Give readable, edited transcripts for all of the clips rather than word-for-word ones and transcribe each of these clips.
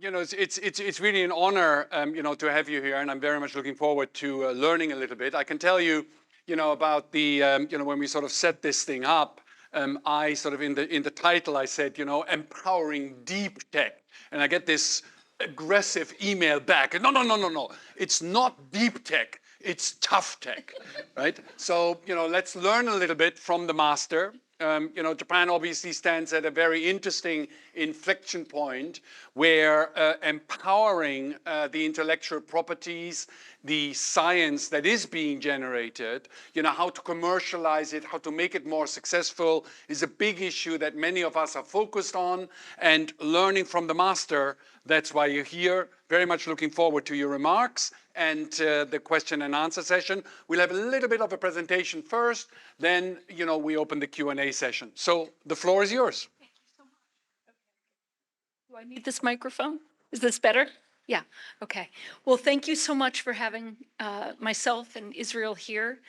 It's really an honor, to have you here, and I'm very much looking forward to learning a little bit. I can tell you, about the, when we sort of set this thing up, I sort of in the title I said, empowering deep tech, and I get this aggressive email back. No, no, no, no, no. It's not deep tech. It's tough tech, right? So, let's learn a little bit from the master. Japan obviously stands at a very interesting inflection point where empowering the intellectual properties, the science that is being generated, how to commercialize it, how to make it more successful is a big issue that many of us are focused on, and learning from the master, that's why you're here. Very much looking forward to your remarks and the question and answer session. We'll have a little bit of a presentation first, then we open the Q&A session. So the floor is yours. Thank you so much. Do I need this microphone? Is this better? Yeah, okay. Well, thank you so much for having myself and Israel here.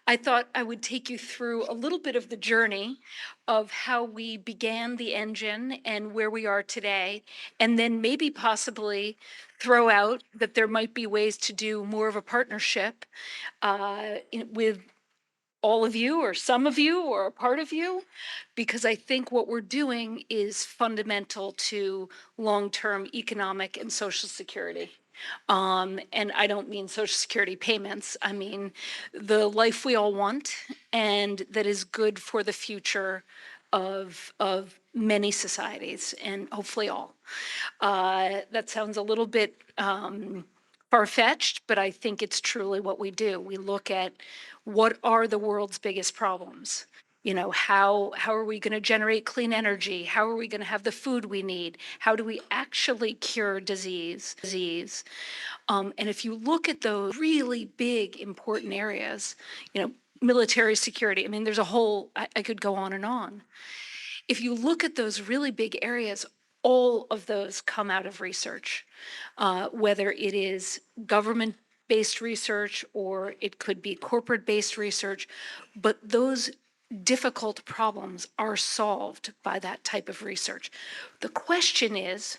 I thought I would take you through a little bit of the journey of how we began the engine and where we are today, and then maybe possibly throw out that there might be ways to do more of a partnership with all of you or some of you or a part of you, because I think what we're doing is fundamental to long-term economic and social security. And I don't mean social security payments. I mean the life we all want and that is good for the future of many societies and hopefully all. That sounds a little bit far-fetched, but I think it's truly what we do. We look at what are the world's biggest problems. How are we going to generate clean energy? How are we going to have the food we need? How do we actually cure disease? And if you look at those really big, important areas, military security, I mean, there's a whole, I could go on and on. If you look at those really big areas, all of those come out of research, whether it is government-based research or it could be corporate-based research, but those difficult problems are solved by that type of research. The question is,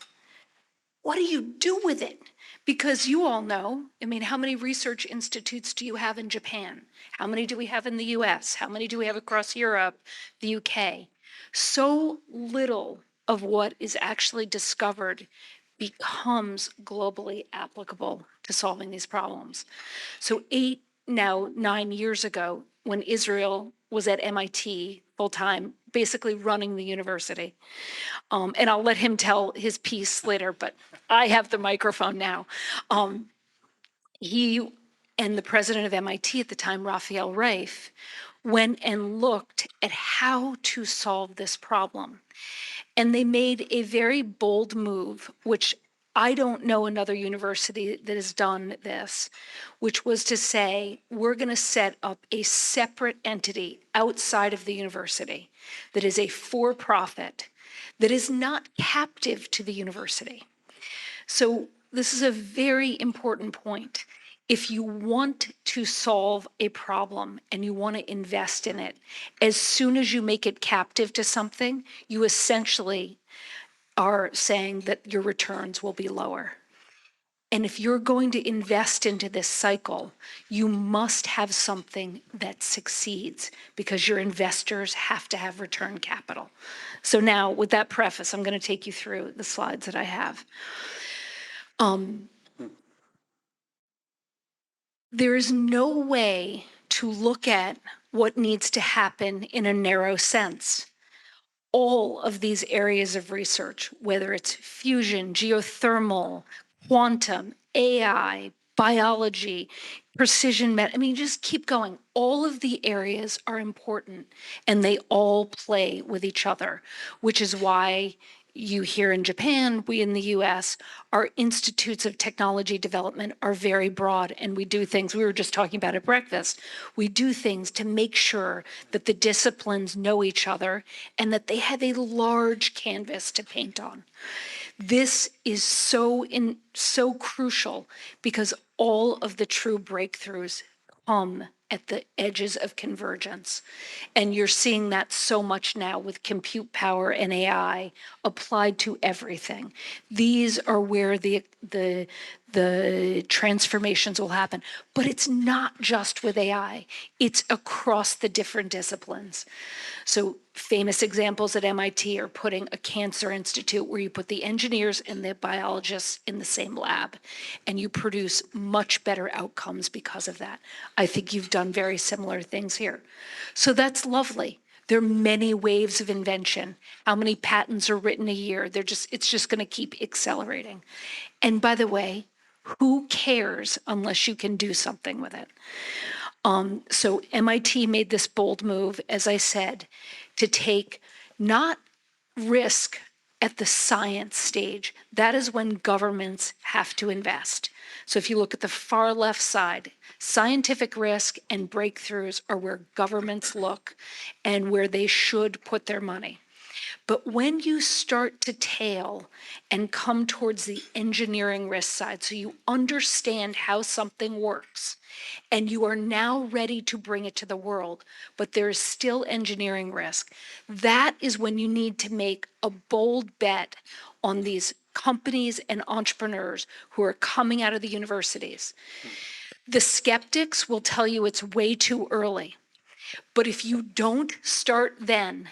what do you do with it? Because you all know, I mean, how many research institutes do you have in Japan? How many do we have in the US? How many do we have across Europe, the UK? So little of what is actually discovered becomes globally applicable to solving these problems. So 9 years ago, when Israel was at MIT full-time, basically running the university, and I'll let him tell his piece later, but I have the microphone now. He and the president of MIT at the time, Raphael Reif, went and looked at how to solve this problem. And they made a very bold move, which I don't know another university that has done this, which was to say, we're going to set up a separate entity outside of the university that is a for-profit, that is not captive to the university. So this is a very important point. If you want to solve a problem and you want to invest in it, as soon as you make it captive to something, you essentially are saying that your returns will be lower. And if you're going to invest into this cycle, you must have something that succeeds because your investors have to have return capital. So now, with that preface, I'm going to take you through the slides that I have. There is no way to look at what needs to happen in a narrow sense. All of these areas of research, whether it's fusion, geothermal, quantum, AI, biology, precision medicine, I mean, just keep going. All of the areas are important and they all play with each other, which is why you here in Japan, we in the US, our institutes of technology development are very broad and we do things, we were just talking about at breakfast, we do things to make sure that the disciplines know each other and that they have a large canvas to paint on. This is so crucial because all of the true breakthroughs come at the edges of convergence. And you're seeing that so much now with compute power and AI applied to everything. These are where the transformations will happen. But it's not just with AI, it's across the different disciplines. So famous examples at MIT are putting a cancer institute where you put the engineers and the biologists in the same lab, and you produce much better outcomes because of that. I think you've done very similar things here. So that's lovely. There are many waves of invention. How many patents are written a year? It's just going to keep accelerating. And by the way, who cares unless you can do something with it? So MIT made this bold move, as I said, to take not risk at the science stage. That is when governments have to invest. So if you look at the far left side, scientific risk and breakthroughs are where governments look and where they should put their money. But when you start to tail and come towards the engineering risk side, so you understand how something works, and you are now ready to bring it to the world, but there is still engineering risk, that is when you need to make a bold bet on these companies and entrepreneurs who are coming out of the universities. The skeptics will tell you it's way too early. But if you don't start then,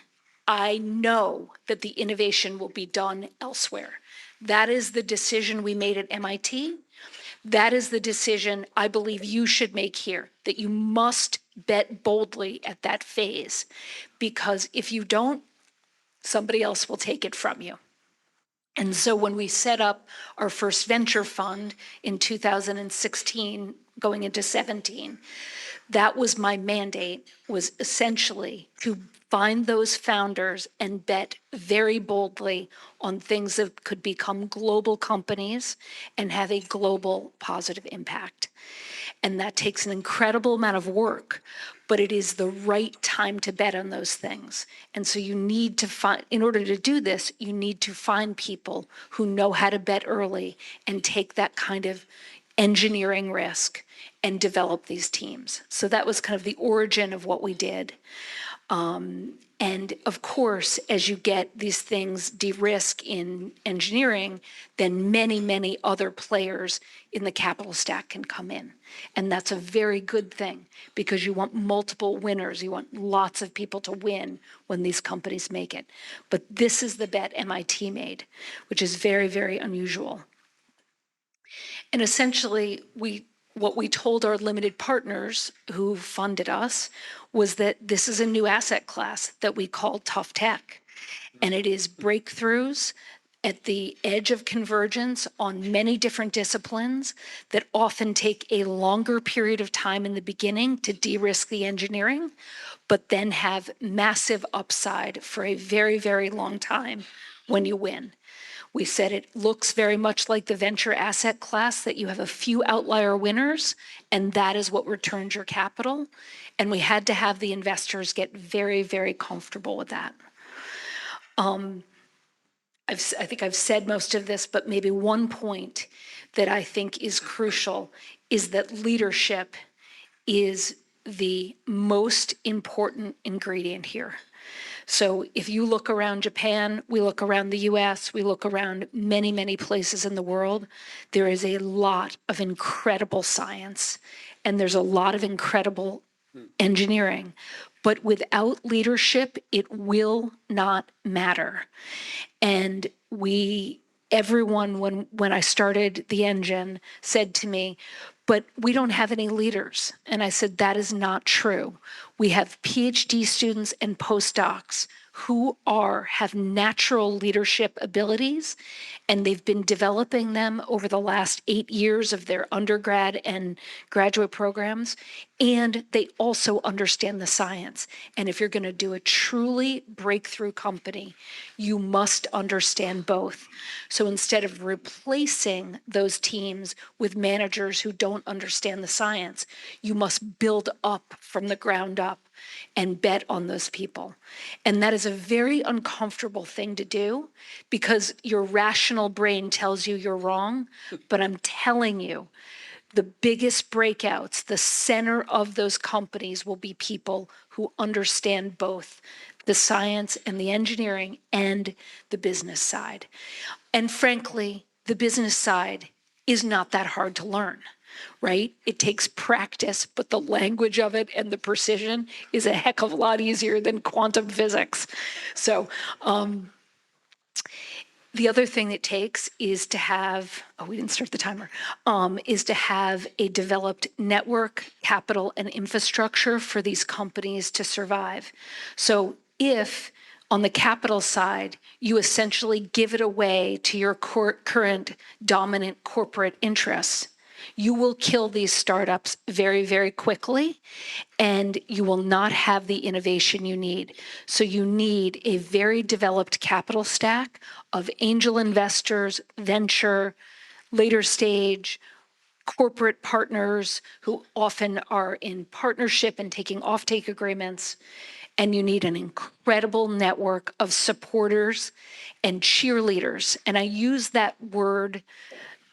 I know that the innovation will be done elsewhere. That is the decision we made at MIT. That is the decision I believe you should make here, that you must bet boldly at that phase, because if you don't, somebody else will take it from you. And so when we set up our first venture fund in 2016, going into 17, that was my mandate, was essentially to find those founders and bet very boldly on things that could become global companies and have a global positive impact. And that takes an incredible amount of work, but it is the right time to bet on those things. And so you need to find, in order to do this, you need to find people who know how to bet early and take that kind of engineering risk and develop these teams. So that was kind of the origin of what we did. And of course, as you get these things de-risk in engineering, then many, many other players in the capital stack can come in. And that's a very good thing, because you want multiple winners. You want lots of people to win when these companies make it. But this is the bet MIT made, which is very, very unusual. And essentially, what we told our limited partners who funded us was that this is a new asset class that we call tough tech. And it is breakthroughs at the edge of convergence on many different disciplines that often take a longer period of time in the beginning to de-risk the engineering, but then have massive upside for a very, very long time when you win. We said it looks very much like the venture asset class, that you have a few outlier winners, and that is what returns your capital. And we had to have the investors get very, very comfortable with that. I think I've said most of this, but maybe one point that I think is crucial is that leadership is the most important ingredient here. So if you look around Japan, we look around the US, we look around many, many places in the world, there is a lot of incredible science, and there's a lot of incredible engineering. But without leadership, it will not matter. And everyone, when I started the engine, said to me, but we don't have any leaders. And I said, that is not true. We have PhD students and postdocs who have natural leadership abilities, and they've been developing them over the last 8 years of their undergrad and graduate programs, and they also understand the science. And if you're going to do a truly breakthrough company, you must understand both. So instead of replacing those teams with managers who don't understand the science, you must build up from the ground up and bet on those people. And that is a very uncomfortable thing to do, because your rational brain tells you you're wrong. But I'm telling you, the biggest breakouts, the center of those companies will be people who understand both the science and the engineering and the business side. And frankly, the business side is not that hard to learn, right? It takes practice, but the language of it and the precision is a heck of a lot easier than quantum physics. So, the other thing it takes is to have, we didn't start the timer, is to have a developed network, capital, and infrastructure for these companies to survive. So if on the capital side, you essentially give it away to your current dominant corporate interests, you will kill these startups very, very quickly, and you will not have the innovation you need. So you need a very developed capital stack of angel investors, venture, later stage, corporate partners who often are in partnership and taking offtake agreements. And you need an incredible network of supporters and cheerleaders. And I use that word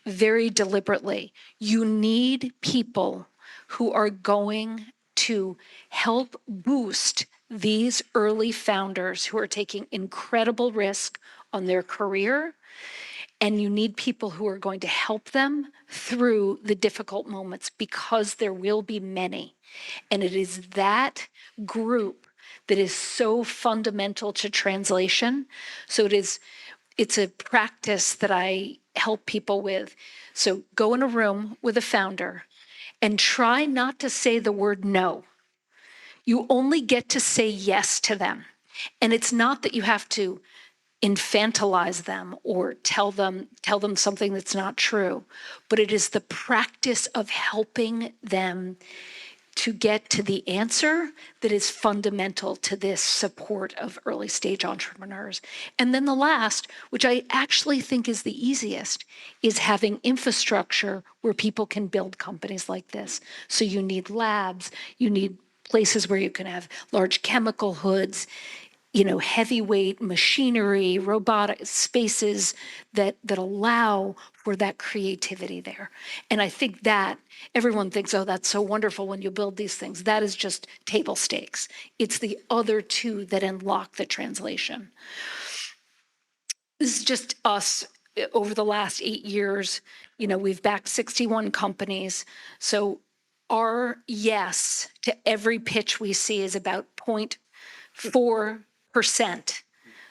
very deliberately. You need people who are going to help boost these early founders who are taking incredible risk on their career. And you need people who are going to help them through the difficult moments, because there will be many. And it is that group that is so fundamental to translation. So it's a practice that I help people with. So go in a room with a founder and try not to say the word no. You only get to say yes to them. And it's not that you have to infantilize them or tell them something that's not true, but it is the practice of helping them to get to the answer that is fundamental to this support of early stage entrepreneurs. And then the last, which I actually think is the easiest, is having infrastructure where people can build companies like this. So you need labs, you need places where you can have large chemical hoods, heavyweight machinery, robotic spaces that allow for that creativity there. And I think that everyone thinks, oh, that's so wonderful when you build these things. That is just table stakes. It's the other two that unlock the translation. This is just us over the last 8 years. We've backed 61 companies. So our yes to every pitch we see is about 0.4%.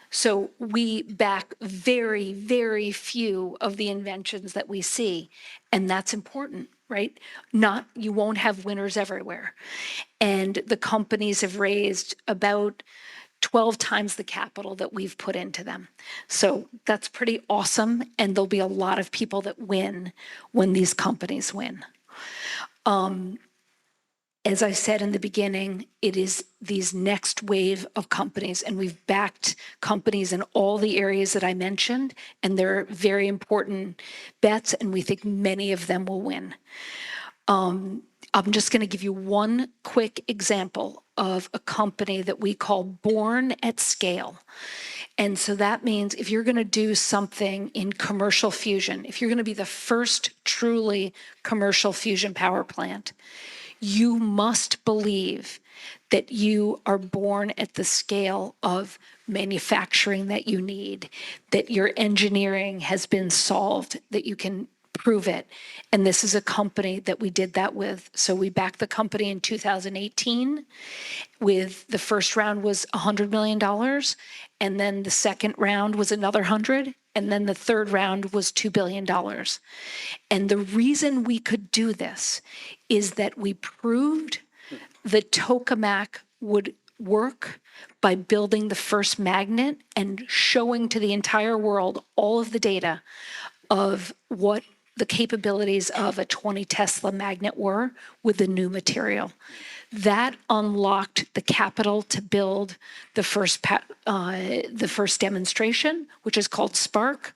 So we back very, very few of the inventions that we see. And that's important, right? You won't have winners everywhere. And the companies have raised about 12 times the capital that we've put into them. So that's pretty awesome. And there'll be a lot of people that win when these companies win. As I said in the beginning, it is these next wave of companies, and we've backed companies in all the areas that I mentioned, and they're very important bets, and we think many of them will win. I'm just going to give you one quick example of a company that we call Born at Scale. And so that means if you're going to do something in commercial fusion, if you're going to be the first truly commercial fusion power plant, you must believe that you are born at the scale of manufacturing that you need, that your engineering has been solved, that you can prove it. And this is a company that we did that with. So we backed the company in 2018 with the first round was $100 million. And then the second round was another 100. And then the third round was $2 billion. And the reason we could do this is that we proved the tokamak would work by building the first magnet and showing to the entire world all of the data of what the capabilities of a 20 Tesla magnet were with the new material. That unlocked the capital to build the first demonstration, which is called Spark.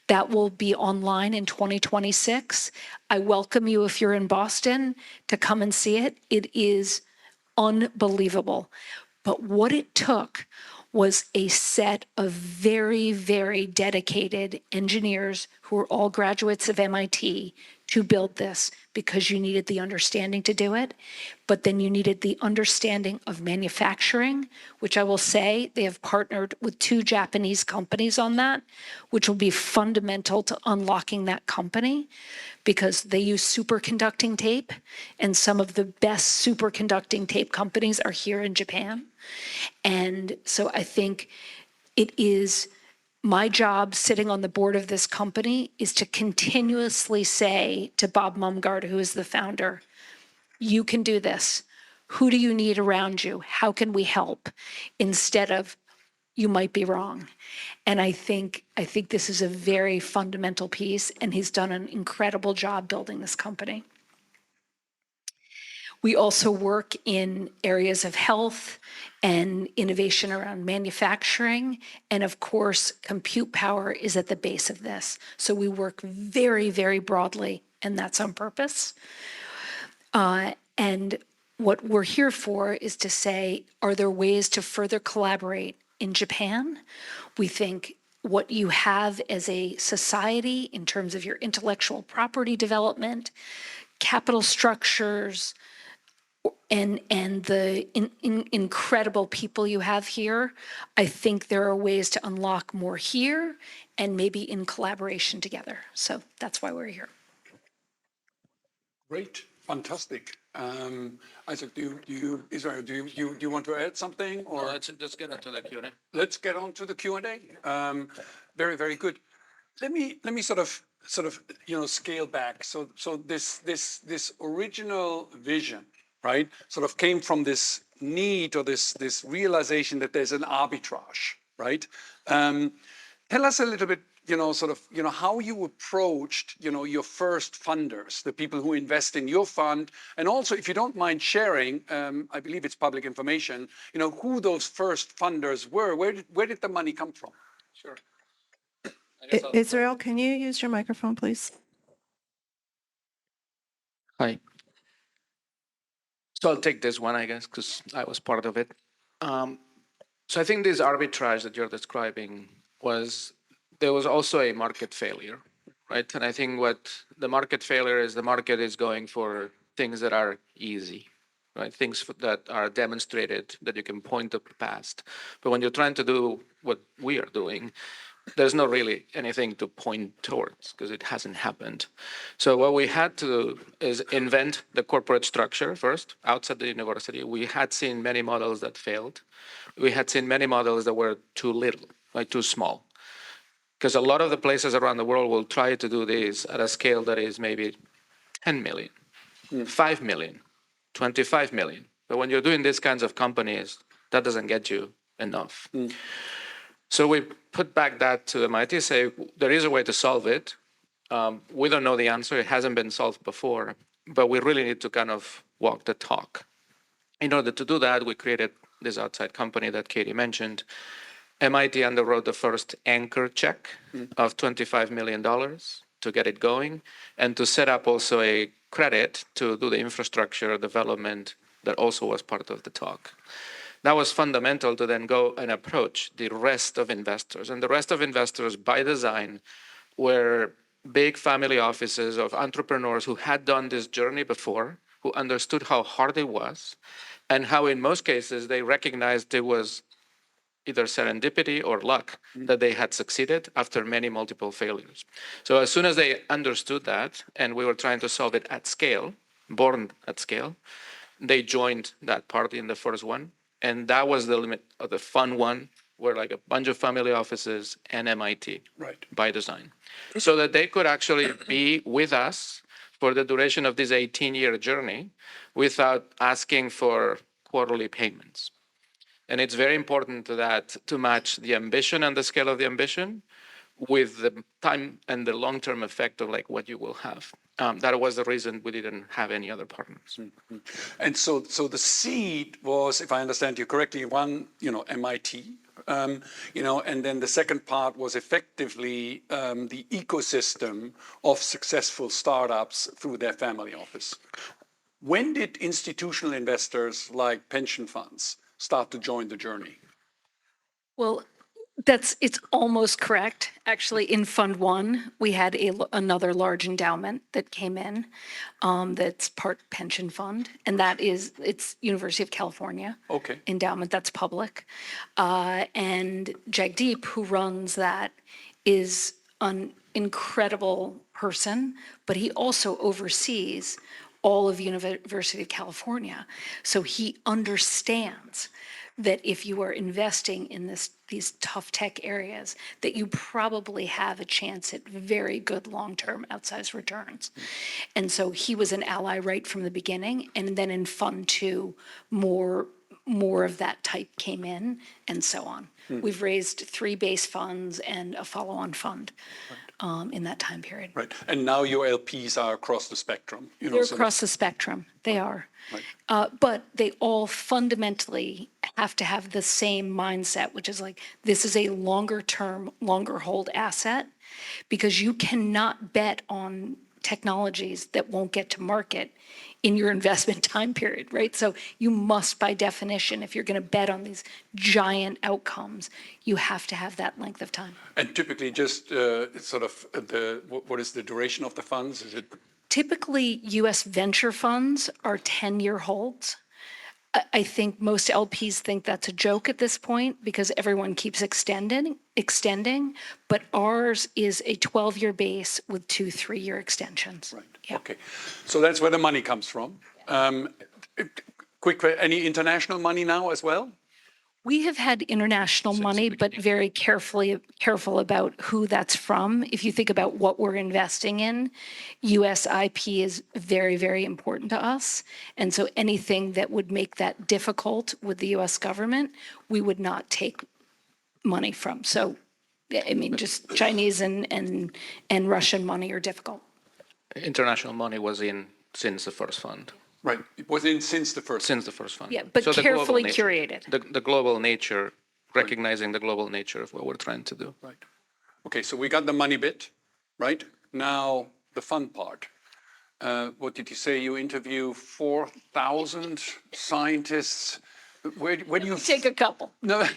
That will be online in 2026. I welcome you, if you're in Boston, to come and see it. It is unbelievable. But what it took was a set of very, very dedicated engineers who were all graduates of MIT to build this because you needed the understanding to do it, but then you needed the understanding of manufacturing, which I will say they have partnered with 2 Japanese companies on that, which will be fundamental to unlocking that company because they use superconducting tape, and some of the best superconducting tape companies are here in Japan. And so I think it is my job sitting on the board of this company is to continuously say to Bob Mumgard, who is the founder, you can do this. Who do you need around you? How can we help? Instead of, you might be wrong. And I think this is a very fundamental piece, and he's done an incredible job building this company. We also work in areas of health and innovation around manufacturing. And of course, compute power is at the base of this. So we work very, very broadly, and that's on purpose. And what we're here for is to say, are there ways to further collaborate in Japan? We think what you have as a society in terms of your intellectual property development, capital structures, and the incredible people you have here, I think there are ways to unlock more here and maybe in collaboration together. So that's why we're here. Great, fantastic. Isaac, Israel, do you want to add something? Or let's get into the Q&A. let's get on to the Q&A. Very, very good. Let me sort of scale back. So this original vision, right, sort of came from this need or this realization that there's an arbitrage, right? Tell us a little bit, how you approached, your first funders, the people who invest in your fund, and also, if you don't mind sharing, I believe it's public information, who those first funders were. Where did the money come from? Sure. Israel, can you use your microphone, please? Hi. So I'll take this one, I guess, because I was part of it. So I think this arbitrage that you're describing there was also a market failure, right? And I think what the market failure is, the market is going for things that are easy, right? Things that are demonstrated, that you can point to the past. But when you're trying to do what we are doing, there's not really anything to point towards because it hasn't happened. So what we had to do is invent the corporate structure first outside the university. We had seen many models that failed. We had seen many models that were too little, like too small. Because a lot of the places around the world will try to do this at a scale that is maybe 10 million, 5 million, 25 million. But when you're doing these kinds of companies, that doesn't get you enough. So we put back that to MIT, say there is a way to solve it. We don't know the answer. It hasn't been solved before, but we really need to kind of walk the talk. In order to do that, we created this outside company that Katie mentioned. MIT underwrote the first anchor check of $25 million to get it going and to set up also a credit to do the infrastructure development that also was part of the talk. That was fundamental to then go and approach the rest of investors. And the rest of investors, by design, were big family offices of entrepreneurs who had done this journey before, who understood how hard it was, and how in most cases they recognized it was either serendipity or luck that they had succeeded after many multiple failures. So as soon as they understood that, and we were trying to solve it at scale, born at scale, they joined that party in the first one. And that was the limit of the fun one, where like a bunch of family offices and MIT, right, by design, so that they could actually be with us for the duration of this 18-year journey without asking for quarterly payments. And it's very important to match the ambition and the scale of the ambition with the time and the long-term effect of like what you will have. That was the reason we didn't have any other partners. And so the seed was, if I understand you correctly, one, MIT, and then the second part was effectively the ecosystem of successful startups through their family office. When did institutional investors like pension funds start to join the journey? Well, It's almost correct. Actually, in Fund One, we had another large endowment that came in, that's part pension fund, and it's University of California. Okay. Endowment that's public. And Jagdeep, who runs that, is an incredible person, but he also oversees all of University of California. So he understands that if you are investing in these tough tech areas, that you probably have a chance at very good long-term outsized returns. And so he was an ally right from the beginning. And then in Fund Two, more of that type came in, and so on. We've raised 3 base funds and a follow-on fund in that time period. Right. And now your LPs are across the spectrum. They're across the spectrum. They are. Right. But they all fundamentally have to have the same mindset, which is like, this is a longer term, longer hold asset, because you cannot bet on technologies that won't get to market in your investment time period, right? So you must, by definition, if you're going to bet on these giant outcomes, you have to have that length of time. And typically just what is the duration of the funds? Is it? Typically, U.S. venture funds are 10-year holds. I think most LPs think that's a joke at this point because everyone keeps extending, but ours is a 12-year base with 2 3-year extensions. Right. Yeah. Okay. So that's where the money comes from. Any international money now as well? We have had international money, but very careful about who that's from. If you think about what we're investing in, US IP is very, very important to us. And so anything that would make that difficult with the US government, we would not take money from. So, I mean, just Chinese and Russian money are difficult. International money was in since the first fund. Right. It was in since the first. Since the first fund. Yeah, but So the carefully global nature- curated. The global nature, recognizing the global nature of what we're trying to do. Right. Okay, so we got the money bit, right? Now the fun part. What did you say? You interview 4,000 scientists. Where do you Take a couple. No,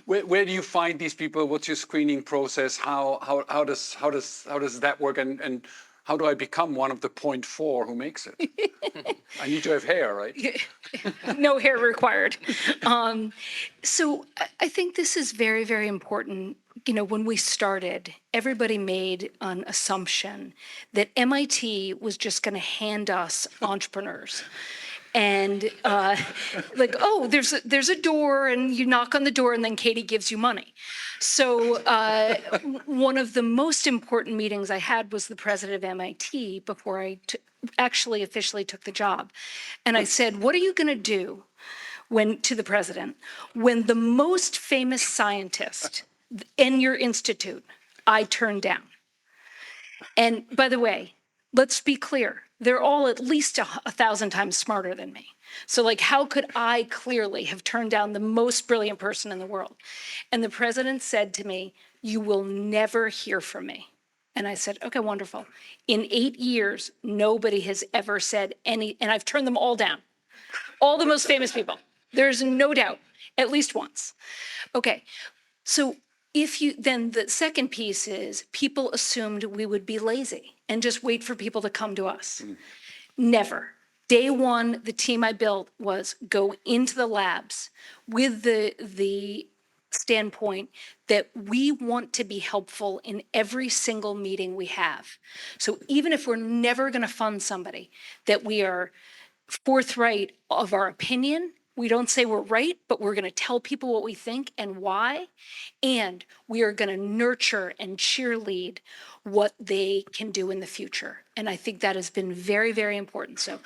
where do you find these people? What's your screening process? How does that work? And how do I become one of the 0.4 who makes it? I need to have hair, right? No hair required. So I think this is very, very important. You know, when we started, everybody made an assumption that MIT was just going to hand us entrepreneurs. And like, oh, there's a door and you knock on the door and then Katie gives you money. So one of the most important meetings I had was the president of MIT before I actually officially took the job. And I said, what are you going to do to the president when the most famous scientist in your institute I turned down? And by the way, let's be clear. They're all at least 1,000 times smarter than me. So like, how could I clearly have turned down the most brilliant person in the world? And the president said to me, you will never hear from me. And I said, okay, wonderful. In 8 years, nobody has ever said and I've turned them all down. All the most famous people. There's no doubt, at least once. Okay, so then the second piece is people assumed we would be lazy and just wait for people to come to us. Never. Day one, the team I built was go into the labs with the standpoint that we want to be helpful in every single meeting we have. So even if we're never going to fund somebody, that we are forthright of our opinion. We don't say we're right, but we're going to tell people what we think and why. And we are going to nurture and cheerlead what they can do in the future. And I think that has been very, very important. So,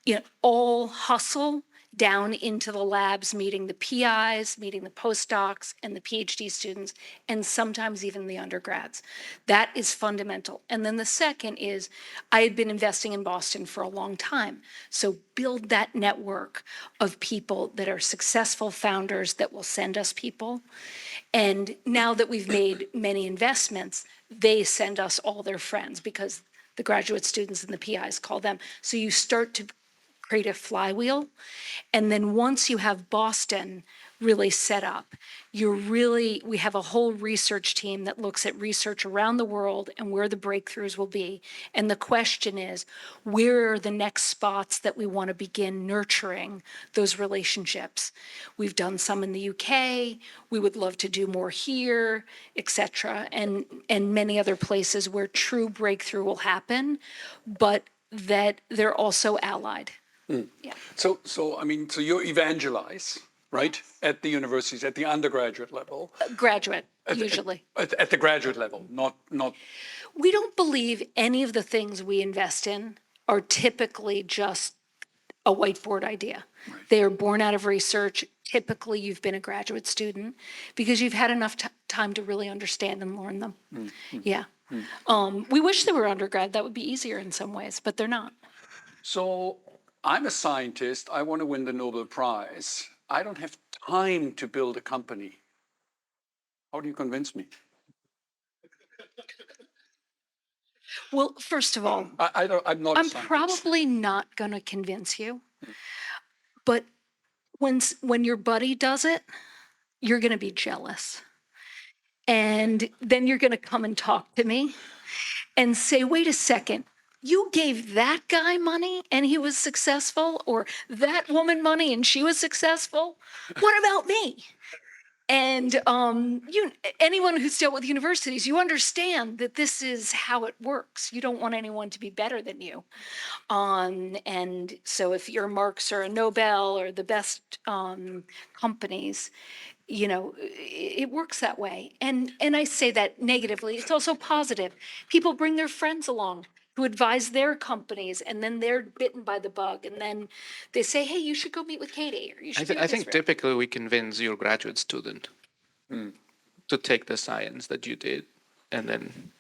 you know, all hustle down into the labs, meeting the PIs, meeting the postdocs and the PhD students, and sometimes even the undergrads. That is fundamental. And then the second is, I had been investing in Boston for a long time. So build that network of people that are successful founders that will send us people. And now that we've made many investments, they send us all their friends because the graduate students and the PIs call them. So you start to create a flywheel. And then once you have Boston really set up. We have a whole research team that looks at research around the world and where the breakthroughs will be. And the question is, where are the next spots that we want to begin nurturing those relationships? We've done some in the UK. We would love to do more here, et cetera, and many other places where true breakthrough will happen, but that they're also allied. Yeah. So you evangelize, right, at the universities, at the undergraduate level, Graduate, usually. at the graduate level, not. We don't believe any of the things we invest in are typically just a whiteboard idea. They are born out of research. Typically, you've been a graduate student because you've had enough time to really understand and learn them. Yeah. We wish they were undergrad. That would be easier in some ways, but they're not. So I'm a scientist. I want to win the Nobel Prize. I don't have time to build a company. How do you convince me? Well, first of all, I'm not a I'm scientist. probably not going to convince you, but when your buddy does it, you're going to be jealous. And then you're going to come and talk to me and say, wait a second, you gave that guy money and he was successful, or that woman money and she was successful. What about me? And anyone who's dealt with universities, you understand that this is how it works. You don't want anyone to be better than you. And so if your marks are a Nobel or the best companies, it works that way. And I say that negatively. It's also positive. People bring their friends along who advise their companies, and then they're bitten by the bug. And then they say, hey, you should go meet with Katie, or you should I think typically we convince your graduate student to take the science that you did and then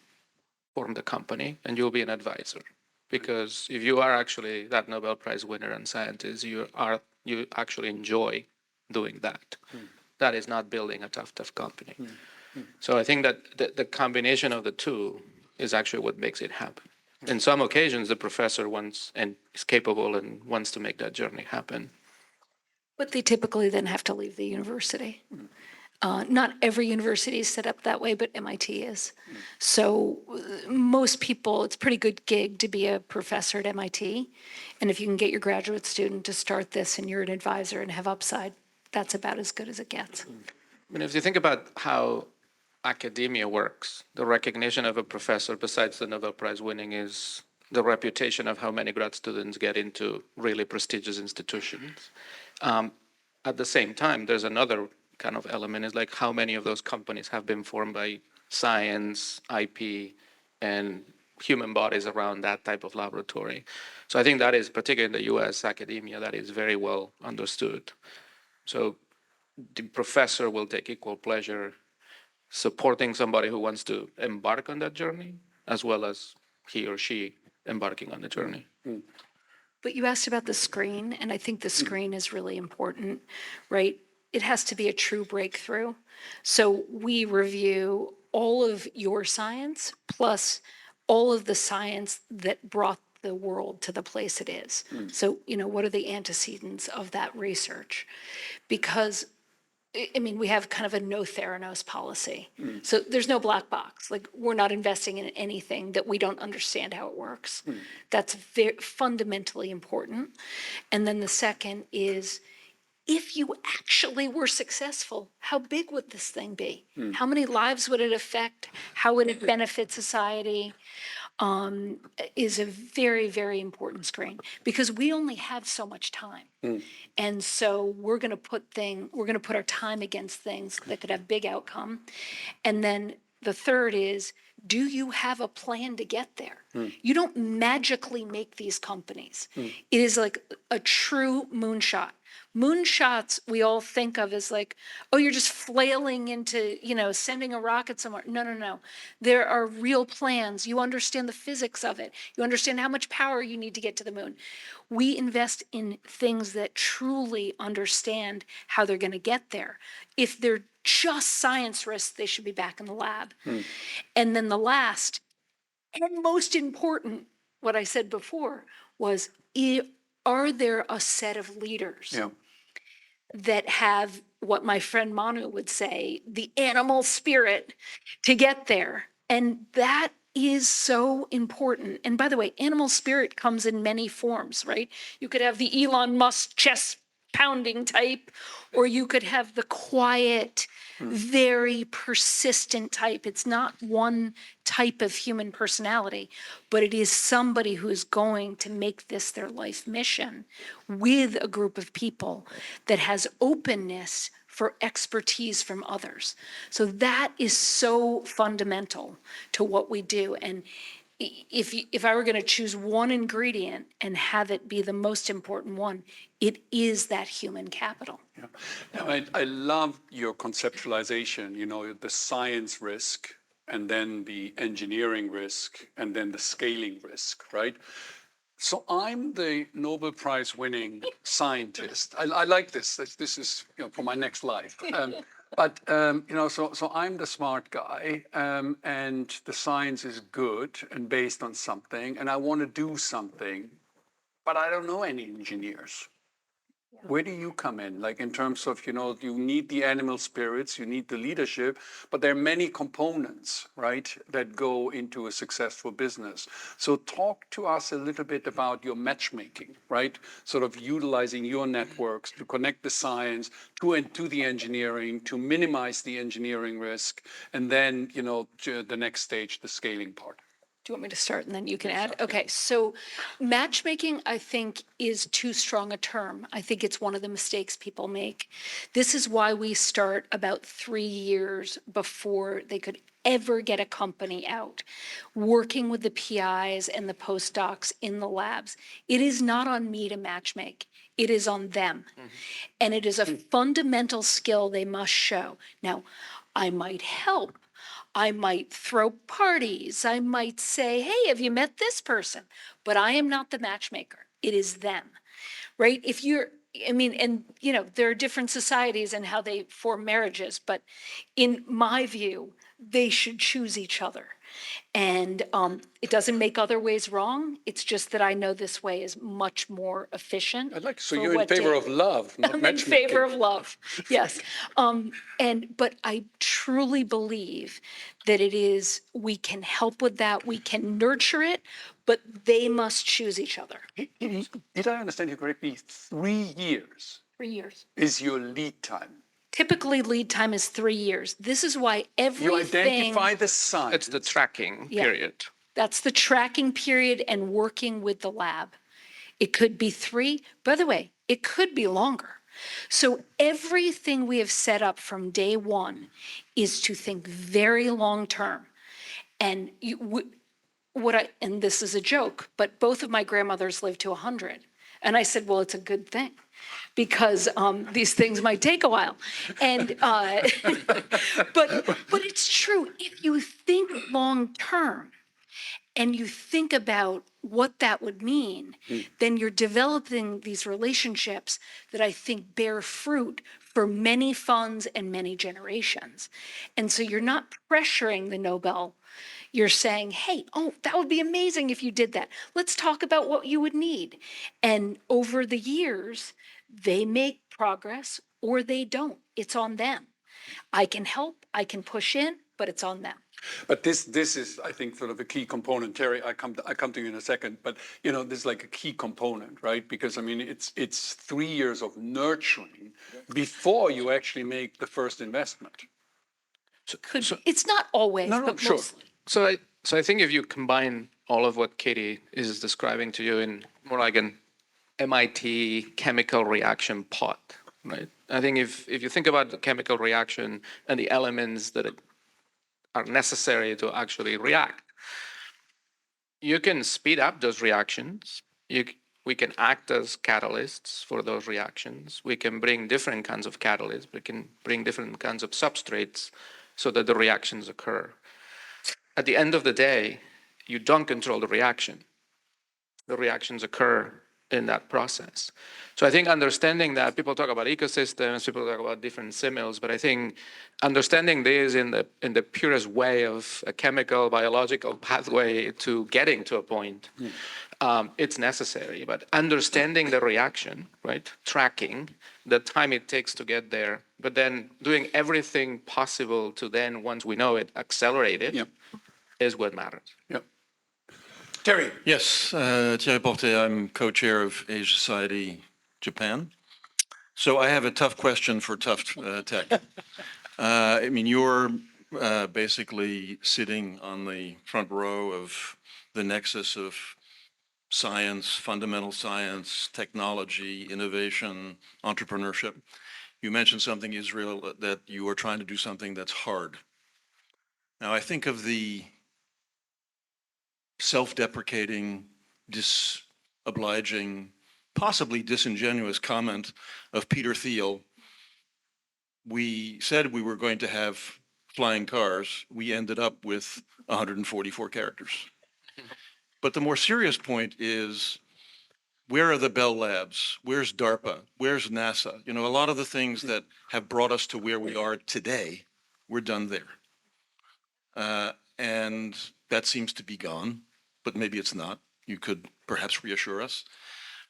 form the company, and you'll be an advisor. Because if you are actually that Nobel Prize winner and scientist, you actually enjoy doing that. That is not building a tough company. So I think that the combination of the two is actually what makes it happen. In some occasions, the professor wants and is capable and wants to make that journey happen. But they typically then have to leave the university. Not every university is set up that way, but MIT is. So most people, it's a pretty good gig to be a professor at MIT. And if you can get your graduate student to start this and you're an advisor and have upside, that's about as good as it gets. I mean, if you think about how academia works, the recognition of a professor, besides the Nobel Prize winning, is the reputation of how many grad students get into really prestigious institutions. At the same time, there's another kind of element, is like how many of those companies have been formed by science, IP, and human bodies around that type of laboratory. So I think that is, particularly in the US academia, that is very well understood. So the professor will take equal pleasure supporting somebody who wants to embark on that journey, as well as he or she embarking on the journey. But you asked about the screen, and I think the screen is really important, right? It has to be a true breakthrough. So we review all of your science plus all of the science that brought the world to the place it is. So, what are the antecedents of that research? Because we have kind of a no Theranos policy. So there's no black box. Like, we're not investing in anything that we don't understand how it works. That's very fundamentally important. And then the second is, if you actually were successful, how big would this thing be? How many lives would it affect? How would it benefit society? Is a very, very important screen, because we only have so much time. And so we're going to put our time against things that could have big outcome. And then the third is, do you have a plan to get there? You don't magically make these companies. It is like a true moonshot. Moonshots we all think of as like, oh, you're just flailing into, sending a rocket somewhere. No. There are real plans. You understand the physics of it. You understand how much power you need to get to the moon. We invest in things that truly understand how they're going to get there. If they're just science risks, they should be back in the lab. And then the last and most important, what I said before, was, are there a set of leaders that have what my friend Manu would say, the animal spirit to get there. And that is so important. And by the way, animal spirit comes in many forms, right? You could have the Elon Musk chest pounding type, or you could have the quiet, very persistent type. It's not one type of human personality, but it is somebody who is going to make this their life mission with a group of people that has openness for expertise from others. So that is so fundamental to what we do. And if I were going to choose one ingredient and have it be the most important one, it is that human capital. Yeah. No, I love your conceptualization, the science risk and then the engineering risk and then the scaling risk, right? So I'm the Nobel Prize winning scientist. I like this. This is for my next life. So I'm the smart guy, and the science is good and based on something, and I want to do something, but I don't know any engineers. Where do you come in? Like in terms of, you need the animal spirits, you need the leadership, but there are many components, right, that go into a successful business. So talk to us a little bit about your matchmaking, right? Sort of utilizing your networks to connect the science to the engineering, to minimize the engineering risk, and then, to the next stage, the scaling part. Do you want me to start and then you can add? Okay, so matchmaking, I think, is too strong a term. I think it's one of the mistakes people make. This is why we start about 3 years before they could ever get a company out, working with the PIs and the postdocs in the labs. It is not on me to matchmake. It is on them. And it is a fundamental skill they must show. Now, I might help. I might throw parties. I might say, hey, have you met this person? But I am not the matchmaker. It is them, right? There are different societies and how they form marriages, but in my view, they should choose each other. And it doesn't make other ways wrong. It's just that I know this way is much more efficient. So you're in favor of love, not I'm matchmaking. in favor of love, yes. But I truly believe that we can help with that, we can nurture it, but they must choose each other. Did I understand you correctly? 3 years 3 years. is your lead time. Typically, lead time is 3 years. This is why You identify the signs. It's the tracking period. That's the tracking period and working with the lab. It could be 3. By the way, it could be longer. So everything we have set up from day one is to think very long term. And and this is a joke, but both of my grandmothers lived to 100. And I said, well, it's a good thing because these things might take a while. And but it's true. If you think long term and you think about what that would mean, then you're developing these relationships that I think bear fruit for many funds and many generations. And so you're not pressuring the Nobel. You're saying, hey, that would be amazing if you did that. Let's talk about what you would need. And over the years, they make progress or they don't. It's on them. I can help, I can push in, but it's on them. But this is, I think, sort of a key component. Terry, I come to you in a second, but this is like a key component, right? Because it's 3 years of nurturing before you actually make the first investment. It's not always, but sure. mostly. So I think if you combine all of what Katie is describing to you in more like an MIT chemical reaction pot, right? I think if you think about the chemical reaction and the elements that are necessary to actually react, you can speed up those reactions. We can act as catalysts for those reactions. We can bring different kinds of catalysts. We can bring different kinds of substrates so that the reactions occur. At the end of the day, you don't control the reaction. The reactions occur in that process. So I think understanding that, people talk about ecosystems, people talk about different simuls, but I think understanding this in the purest way of a chemical, biological pathway to getting to a point, it's necessary. But understanding the reaction, right, tracking the time it takes to get there, but then doing everything possible to then, once we know it, accelerate it, is what matters. Yep. Terry. Yes, Thierry Porte, I'm co-chair of Asia Society Japan. So I have a tough question for tough tech. I mean, you're basically sitting on the front row of the nexus of science, fundamental science, technology, innovation, entrepreneurship. You mentioned something, Israel, that you are trying to do something that's hard. Now, I think of the self-deprecating, disobliging, possibly disingenuous comment of Peter Thiel. We said we were going to have flying cars. We ended up with 144 characters. But the more serious point is, where are the Bell Labs? Where's DARPA? Where's NASA? You know, a lot of the things that have brought us to where we are today, we're done there. And that seems to be gone, but maybe it's not. You could perhaps reassure us.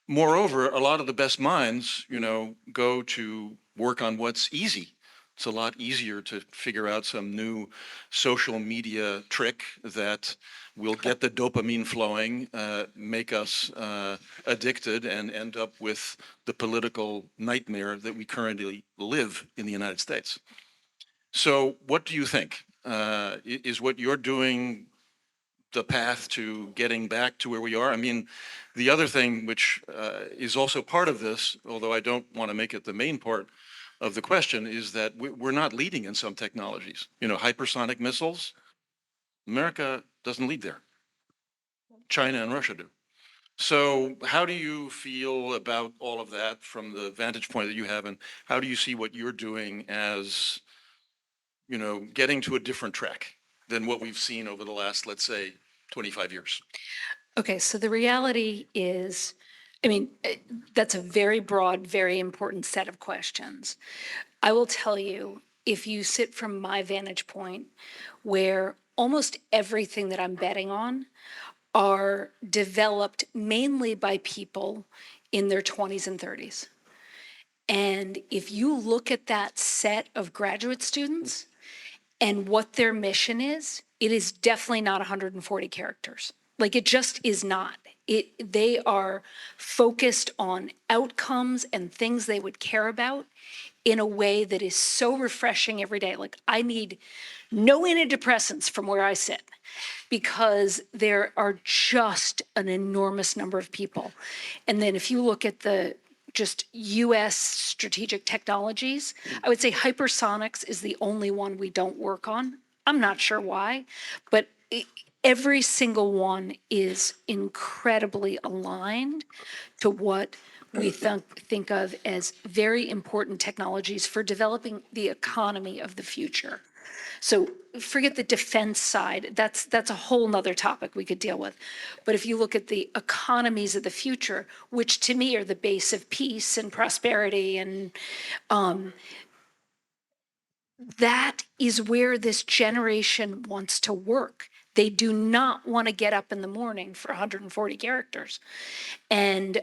Moreover, a lot of the best minds, you know, go to work on what's easy. It's a lot easier to figure out some new social media trick that will get the dopamine flowing, make us addicted, and end up with the political nightmare that we currently live in the United States. So what do you think? Is what you're doing the path to getting back to where we are? I mean, the other thing which is also part of this, although I don't want to make it the main part of the question, is that we're not leading in some technologies. You know, hypersonic missiles, America doesn't lead there. China and Russia do. So how do you feel about all of that from the vantage point that you have, and how do you see what you're doing as, you know, getting to a different track than what we've seen over the last, let's say, 25 years? Okay, so the reality is, I mean, that's a very broad, very important set of questions. I will tell you, if you sit from my vantage point, where almost everything that I'm betting on are developed mainly by people in their 20s and 30s. And if you look at that set of graduate students and what their mission is, it is definitely not 140 characters. Like, it just is not. They are focused on outcomes and things they would care about in a way that is so refreshing every day. Like, I need no antidepressants from where I sit, because there are just an enormous number of people. And then if you look at the just US strategic technologies, I would say hypersonics is the only one we don't work on. I'm not sure why, but every single one is incredibly aligned to what we think of as very important technologies for developing the economy of the future. So forget the defense side. That's a whole nother topic we could deal with. But if you look at the economies of the future, which to me are the base of peace and prosperity, and that is where this generation wants to work. They do not want to get up in the morning for 140 characters. And,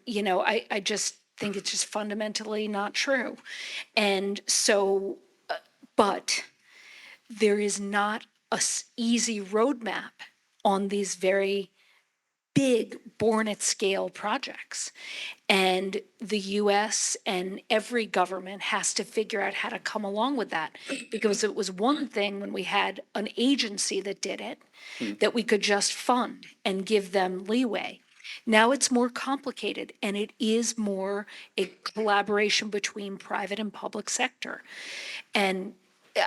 you know, I just think it's just fundamentally not true. And so, but there is not an easy roadmap on these very big born at scale projects. And the US and every government has to figure out how to come along with that, because it was one thing when we had an agency that did it, that we could just fund and give them leeway. Now it's more complicated, and it is more a collaboration between private and public sector. And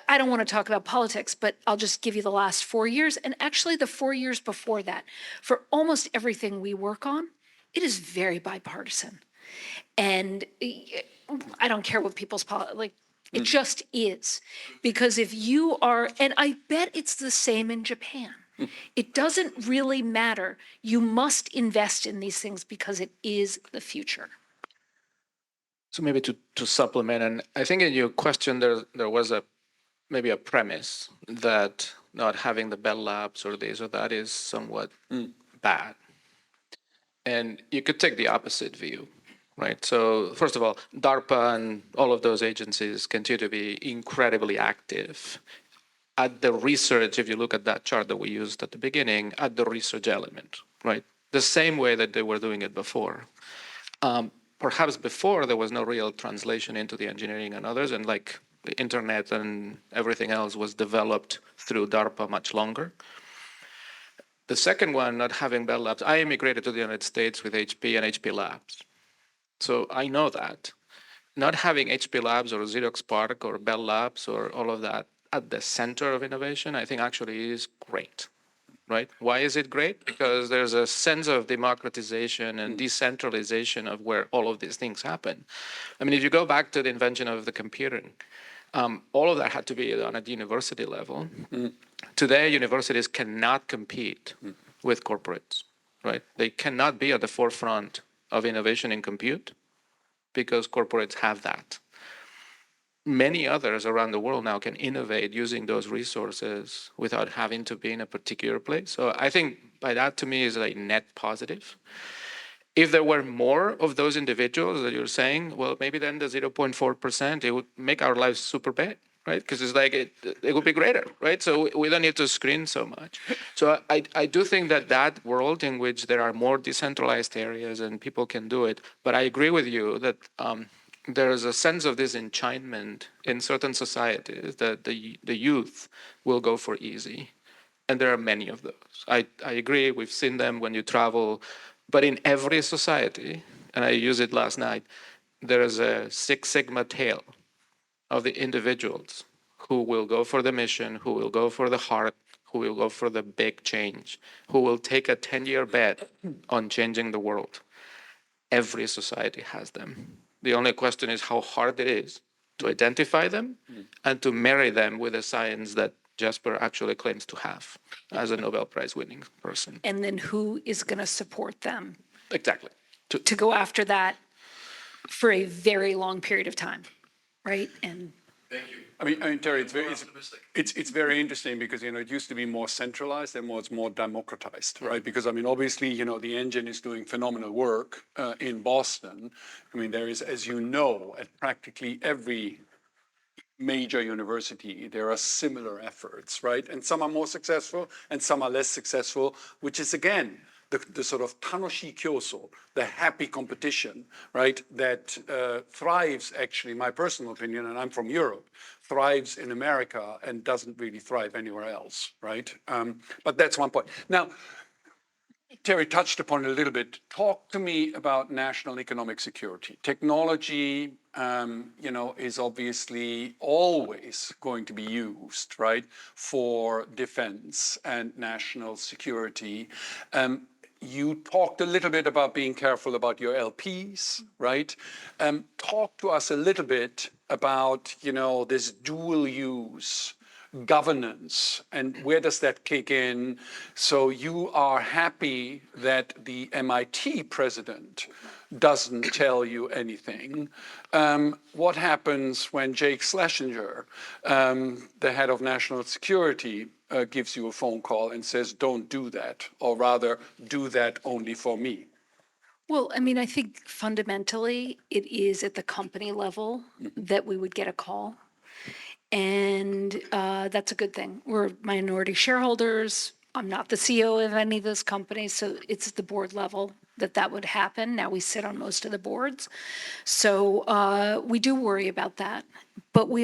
I don't want to talk about politics, but I'll just give you the last 4 years, and actually the 4 years before that. For almost everything we work on, it is very bipartisan. And I don't care what people's like, it just is. Because if you are, and I bet it's the same in Japan. It doesn't really matter. You must invest in these things because it is the future. So maybe to supplement, and I think in your question there was maybe a premise that not having the Bell Labs or this or that is somewhat bad. And you could take the opposite view, right? So first of all, DARPA and all of those agencies continue to be incredibly active at the research, if you look at that chart that we used at the beginning, at the research element, right? The same way that they were doing it before. Perhaps before there was no real translation into the engineering and others, and like the internet and everything else was developed through DARPA much longer. The second one, not having Bell Labs, I immigrated to the United States with HP and HP Labs. So I know that. Not having HP Labs or Xerox PARC or Bell Labs or all of that at the center of innovation, I think actually is great, right? Why is it great? Because there's a sense of democratization and decentralization of where all of these things happen. I mean, if you go back to the invention of the computer, all of that had to be done at the university level. Today, universities cannot compete with corporates, right? They cannot be at the forefront of innovation in compute because corporates have that. Many others around the world now can innovate using those resources without having to be in a particular place. So I think by that to me is like net positive. If there were more of those individuals that you're saying, well, maybe then the 0.4%, it would make our lives super bad, right? Because it's like it would be greater, right? So we don't need to screen so much. So I do think that world in which there are more decentralized areas and people can do it, but I agree with you that there is a sense of disenchantment in certain societies that the youth will go for easy. And there are many of those. I agree, we've seen them when you travel, but in every society, and I used it last night, there is a Six Sigma tale of the individuals who will go for the mission, who will go for the heart, who will go for the big change, who will take a 10-year bet on changing the world. Every society has them. The only question is how hard it is to identify them and to marry them with a science that Jesper actually claims to have as a Nobel Prize winning person. And then who is going to support them Exactly. to go after that for a very long period of time, right? And I mean, Terry, it's very interesting because, it used to be more centralized and it's more democratized, right? Because, I mean, obviously, the engine is doing phenomenal work in Boston. I mean, there is, as you know, at practically every major university, there are similar efforts, right? And some are more successful and some are less successful, which is, again, the sort of tanoshi kyoso, the happy competition, right, that thrives, actually, my personal opinion, and I'm from Europe, thrives in America and doesn't really thrive anywhere else, right? But that's one point. Now, Terry touched upon it a little bit. Talk to me about national economic security. Technology, is obviously always going to be used, right, for defense and national security. You talked a little bit about being careful about your LPs, right? Talk to us a little bit about, this dual use governance and where does that kick in? So you are happy that the MIT president doesn't tell you anything. What happens when Jake Schlesinger, the head of national security, gives you a phone call and says, don't do that, or rather, do that only for me? well, I mean, I think fundamentally it is at the company level that we would get a call. And that's a good thing. We're minority shareholders. I'm not the CEO of any of those companies, so it's at the board level that would happen. Now we sit on most of the boards. So we do worry about that. But we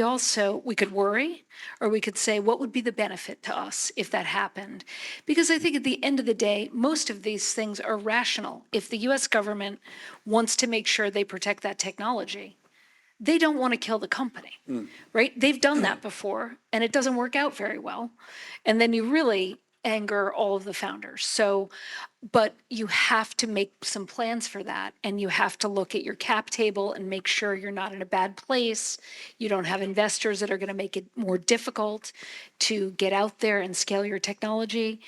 could worry, or we could say, what would be the benefit to us if that happened? Because I think at the end of the day, most of these things are rational. If the US government wants to make sure they protect that technology, they don't want to kill the company, right? They've done that before, and it doesn't work out very well. And then you really anger all of the founders. So, but you have to make some plans for that, and you have to look at your cap table and make sure you're not in a bad place. You don't have investors that are going to make it more difficult to get out there and scale your technology.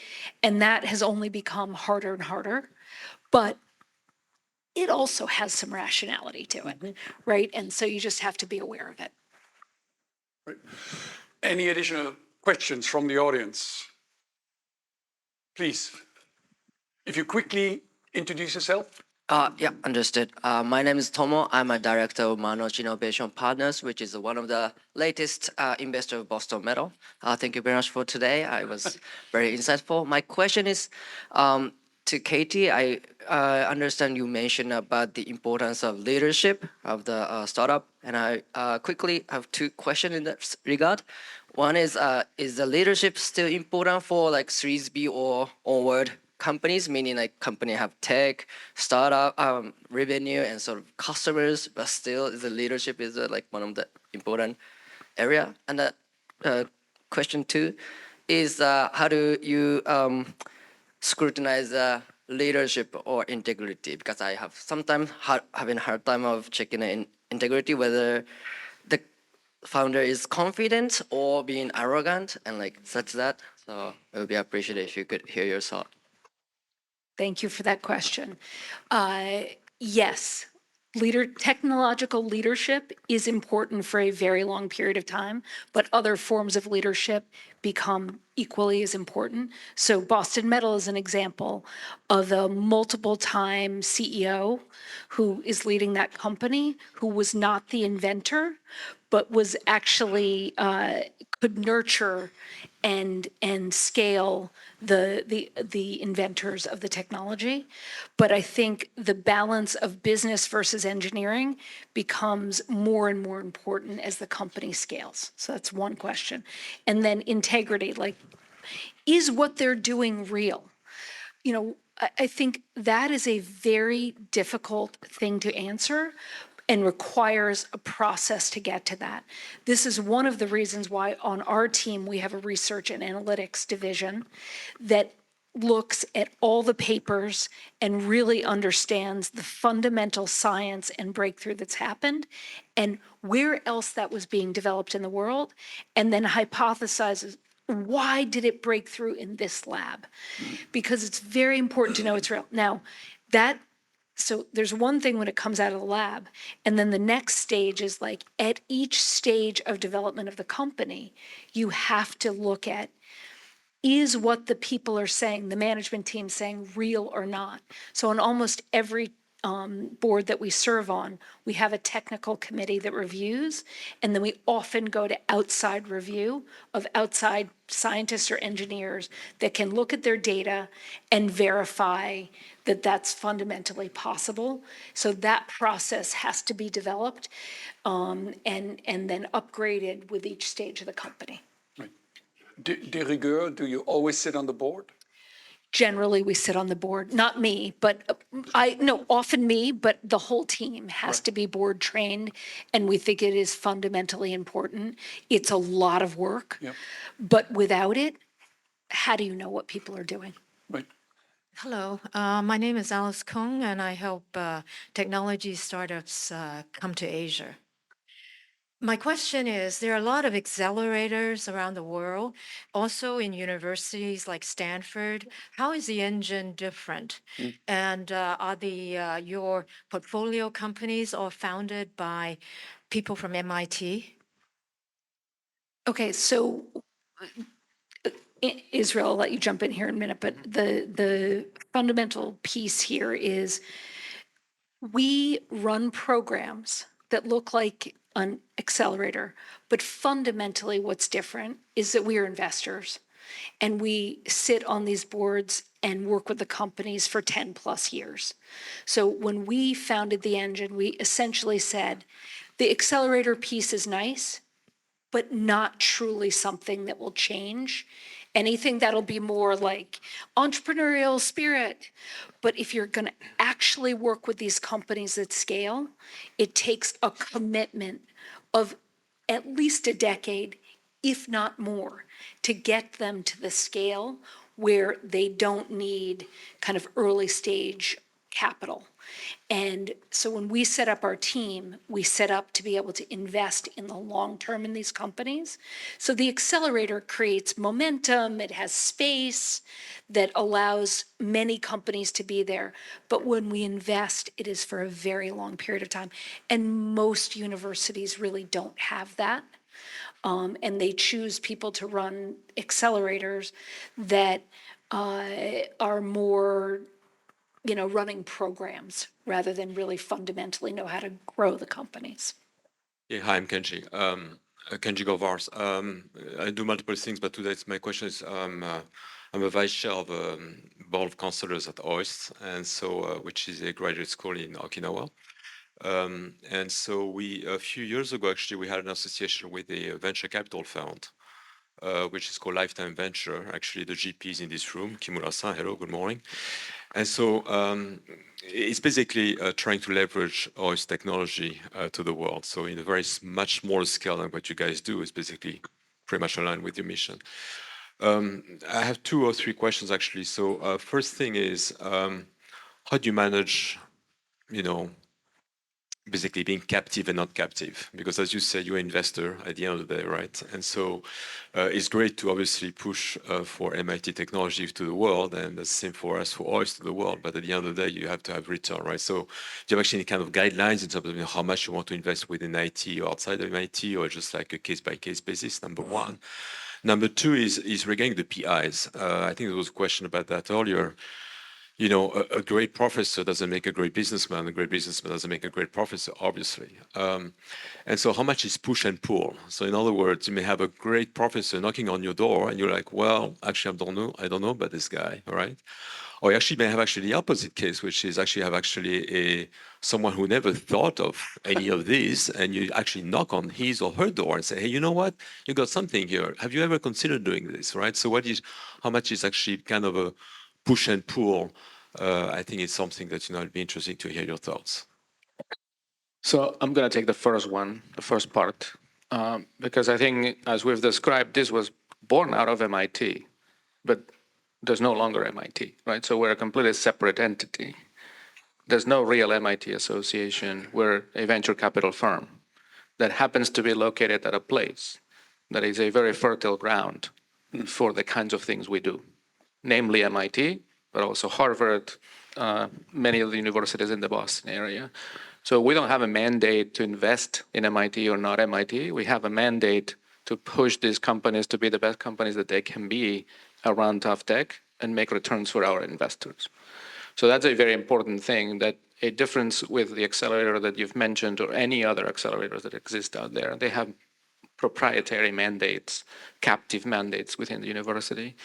And that has only become harder and harder. But it also has some rationality to it, right? And so you just have to be aware of it. Any additional questions from the audience? Please, if you quickly introduce yourself. Yeah, understood. My name is Tomo. I'm a director of Manoj Innovation Partners, which is one of the latest investor of Boston Metal. Thank you very much for today. I was very insightful. My question is to Katie. I understand you mentioned about the importance of leadership of the startup, and I quickly have two questions in that regard. One is the leadership still important for like Series B or onward companies, meaning like company have tech, startup, revenue, and sort of customers, but still the leadership is like one of the important area. And question two is how do you scrutinize leadership or integrity? Because I have sometimes having a hard time of checking in integrity, whether the founder is confident or being arrogant and like such that. So it would be appreciated if you could hear your thought. Thank you for that question. Yes, technological leadership is important for a very long period of time, but other forms of leadership become equally as important. So Boston Metal is an example of a multiple-time CEO who is leading that company, who was not the inventor, but was actually could nurture and scale the inventors of the technology. But I think the balance of business versus engineering becomes more and more important as the company scales. So that's one question. And then integrity, like, is what they're doing real? You know, I think that is a very difficult thing to answer and requires a process to get to that. This is one of the reasons why on our team we have a research and analytics division that looks at all the papers and really understands the fundamental science and breakthrough that's happened and where else that was being developed in the world, and then hypothesizes why did it break through in this lab? Because it's very important to know it's real. Now, so there's one thing when it comes out of the lab, and then the next stage is like at each stage of development of the company, you have to look at, is what the people are saying, the management team saying, real or not? So on almost every board that we serve on, we have a technical committee that reviews, and then we often go to outside review of outside scientists or engineers that can look at their data and verify that that's fundamentally possible. So that process has to be developed and then upgraded with each stage of the company. Right. De rigueur, do you always sit on the board? Generally, we sit on the board, not me, but often me, but the whole team has to be board trained. And we think it is fundamentally important. It's a lot of work, but without it, how do you know what people are doing? Right. Hello, my name is Alice Kung, and I help technology startups come to Asia. My question is, there are a lot of accelerators around the world, also in universities like Stanford. How is the engine different? And are your portfolio companies all founded by people from MIT? Okay, so Israel, I'll let you jump in here in a minute, but the fundamental piece here is we run programs that look like an accelerator, but fundamentally what's different is that we are investors and we sit on these boards and work with the companies for 10 plus years. So when we founded the engine, we essentially said the accelerator piece is nice, but not truly something that will change. Anything that'll be more like entrepreneurial spirit. But if you're going to actually work with these companies at scale, it takes a commitment of at least a decade, if not more, to get them to the scale where they don't need kind of early stage capital. And so when we set up our team, we set up to be able to invest in the long term in these companies. So the accelerator creates momentum, it has space that allows many companies to be there. But when we invest, it is for a very long period of time. And most universities really don't have that. And they choose people to run accelerators that are more running programs rather than really fundamentally know how to grow the companies. Yeah, hi, I'm Kenji. Kenji Govars. I do multiple things, but today my question is I'm a vice chair of board of counselors at OIST, and so which is a graduate school in Okinawa. And so we a few years ago actually we had an association with a venture capital fund, which is called Lifetime Venture. Actually, the GPs in this room, Kimura-san, hello, good morning. And so it's basically trying to leverage OIS technology to the world. So in a very much smaller scale than what you guys do, is basically pretty much aligned with your mission. I have 2 or 3 questions actually. So first thing is, how do you manage, basically being captive and not captive? Because as you said, you're an investor at the end of the day, right? And so it's great to obviously push for MIT technology to the world, and the same for us, for OIS to the world. But at the end of the day, you have to have return, right? So do you have actually any kind of guidelines in terms of how much you want to invest within IT or outside of MIT, or just like a case-by-case basis, number one? Number two is regarding the PIs. I think there was a question about that earlier. A great professor doesn't make a great businessman. A great businessman doesn't make a great professor, obviously. And so how much is push and pull? So in other words, you may have a great professor knocking on your door and you're like, well, actually, I don't know about this guy, all right? Or you actually may have actually the opposite case, which is actually have actually someone who never thought of any of these, and you actually knock on his or her door and say, hey, you know what? You got something here. Have you ever considered doing this, right? So how much is actually kind of a push and pull? I think it's something that it'd be interesting to hear your thoughts. So I'm going to take the first part, because I think, as we've described, this was born out of MIT, but there's no longer MIT, right? So we're a completely separate entity. There's no real MIT association. We're a venture capital firm that happens to be located at a place that is a very fertile ground for the kinds of things we do, namely MIT, but also Harvard, many of the universities in the Boston area. So we don't have a mandate to invest in MIT or not MIT. We have a mandate to push these companies to be the best companies that they can be around tough tech and make returns for our investors. So that's a very important thing, that a difference with the accelerator that you've mentioned or any other accelerators that exist out there. They have proprietary mandates, captive mandates within the university.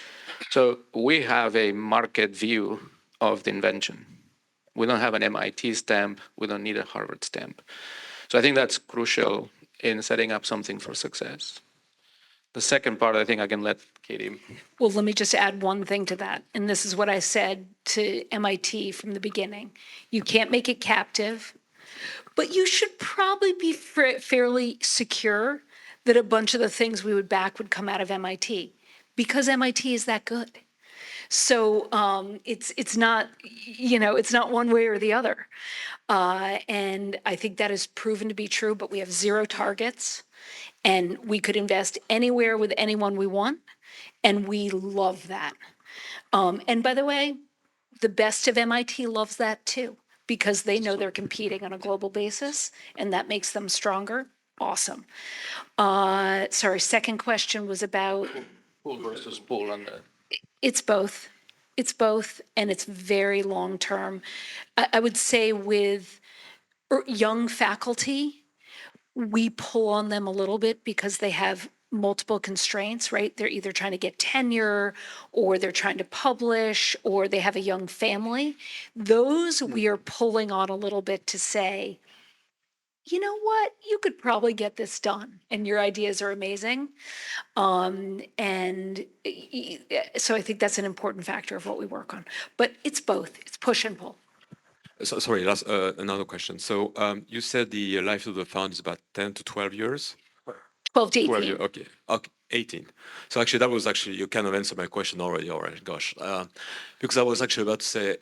So we have a market view of the invention. We don't have an MIT stamp. We don't need a Harvard stamp. So I think that's crucial in setting up something for success. The second part, I think I can let Katie. Well, let me just add one thing to that. And this is what I said to MIT from the beginning. You can't make it captive, but you should probably be fairly secure that a bunch of the things we would back would come out of MIT, because MIT is that good. So it's not, it's not one way or the other. And I think that is proven to be true, but we have 0 targets. And we could invest anywhere with anyone we want, and we love that. And by the way, the best of MIT loves that too, because they know they're competing on a global basis, and that makes them stronger. Awesome. Sorry, second question was about. Pool versus pool on the. It's both. It's both, and it's very long term. I would say with young faculty, we pull on them a little bit because they have multiple constraints, right? They're either trying to get tenure, or they're trying to publish, or they have a young family. Those we are pulling on a little bit to say, you know what, you could probably get this done, and your ideas are amazing. And so I think that's an important factor of what we work on. But it's both, it's push and pull. So, sorry, another question. So you said the life of the fund is about 10 to 12 years? 12 to 18. 12 years, okay. 18. So actually, that was actually, you kind of answered my question already, all right, gosh. Because I was actually about to say,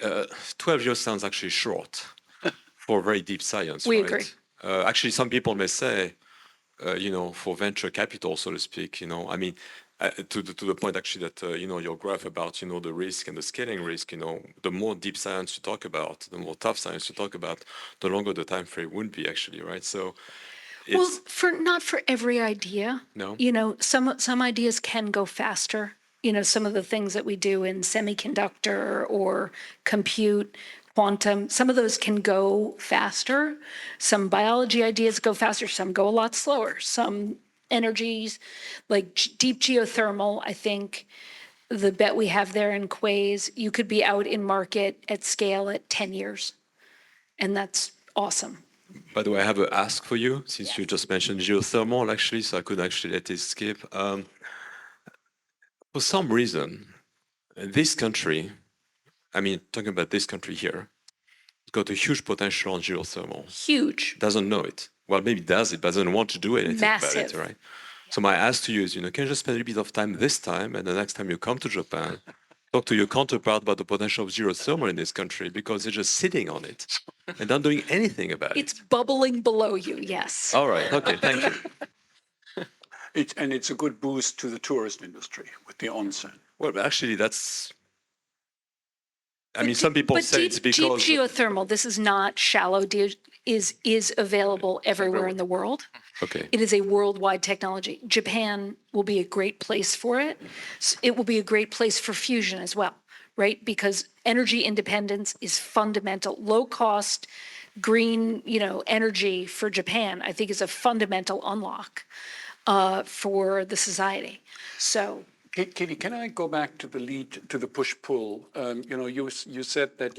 12 years sounds actually short for very deep science, We right? agree. Actually, some people may say, for venture capital, so to speak, I mean, to the point actually that, your graph about, the risk and the scaling risk, the more deep science you talk about, the more tough science you talk about, the longer the time frame would be actually, right? So Well, it's, not for every idea. No? Some ideas can go faster. Some of the things that we do in semiconductor or compute, quantum, some of those can go faster. Some biology ideas go faster, some go a lot slower. Some energies, like deep geothermal, I think the bet we have there in Quays, you could be out in market at scale at 10 years. And that's awesome. By the way, I have a ask for you, since you just mentioned geothermal, actually, so I could actually let it skip. For some reason, this country, I mean, talking about this country here, it's got a huge potential on geothermal. Huge. Doesn't know it. Well, maybe does it, but doesn't want to do anything about it, Massive. right? So my ask to you is, can you just spend a bit of time this time, and the next time you come to Japan, talk to your counterpart about the potential of geothermal in this country, because they're just sitting on it and not doing anything about It's it. bubbling below you, yes. All right, okay, thank you. It's a good boost to the tourist industry with the onsen. Well, actually, that's. I But mean, some people but say it's deep because. geothermal, this is not shallow, is available everywhere in the world. Okay. It is a worldwide technology. Japan will be a great place for it. It will be a great place for fusion as well, right? Because energy independence is fundamental. Low cost, green, energy for Japan, I think, is a fundamental unlock for the society. So Katie, can I go back to the push-pull? You said that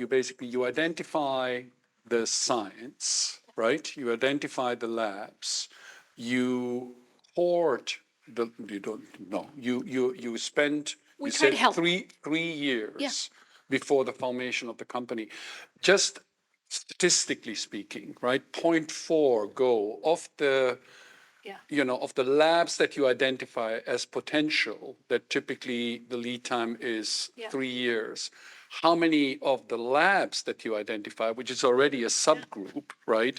you identify the science, right? You identify the labs, you hoard you don't know, you spend, We you try to said help. 3 years Yeah. before the formation of the company. Just statistically speaking, right? 0.4 go of the Yeah. of the labs that you identify as potential, that typically the lead time is Yeah. 3 years. How many of the labs that you identify, which is already a subgroup, right?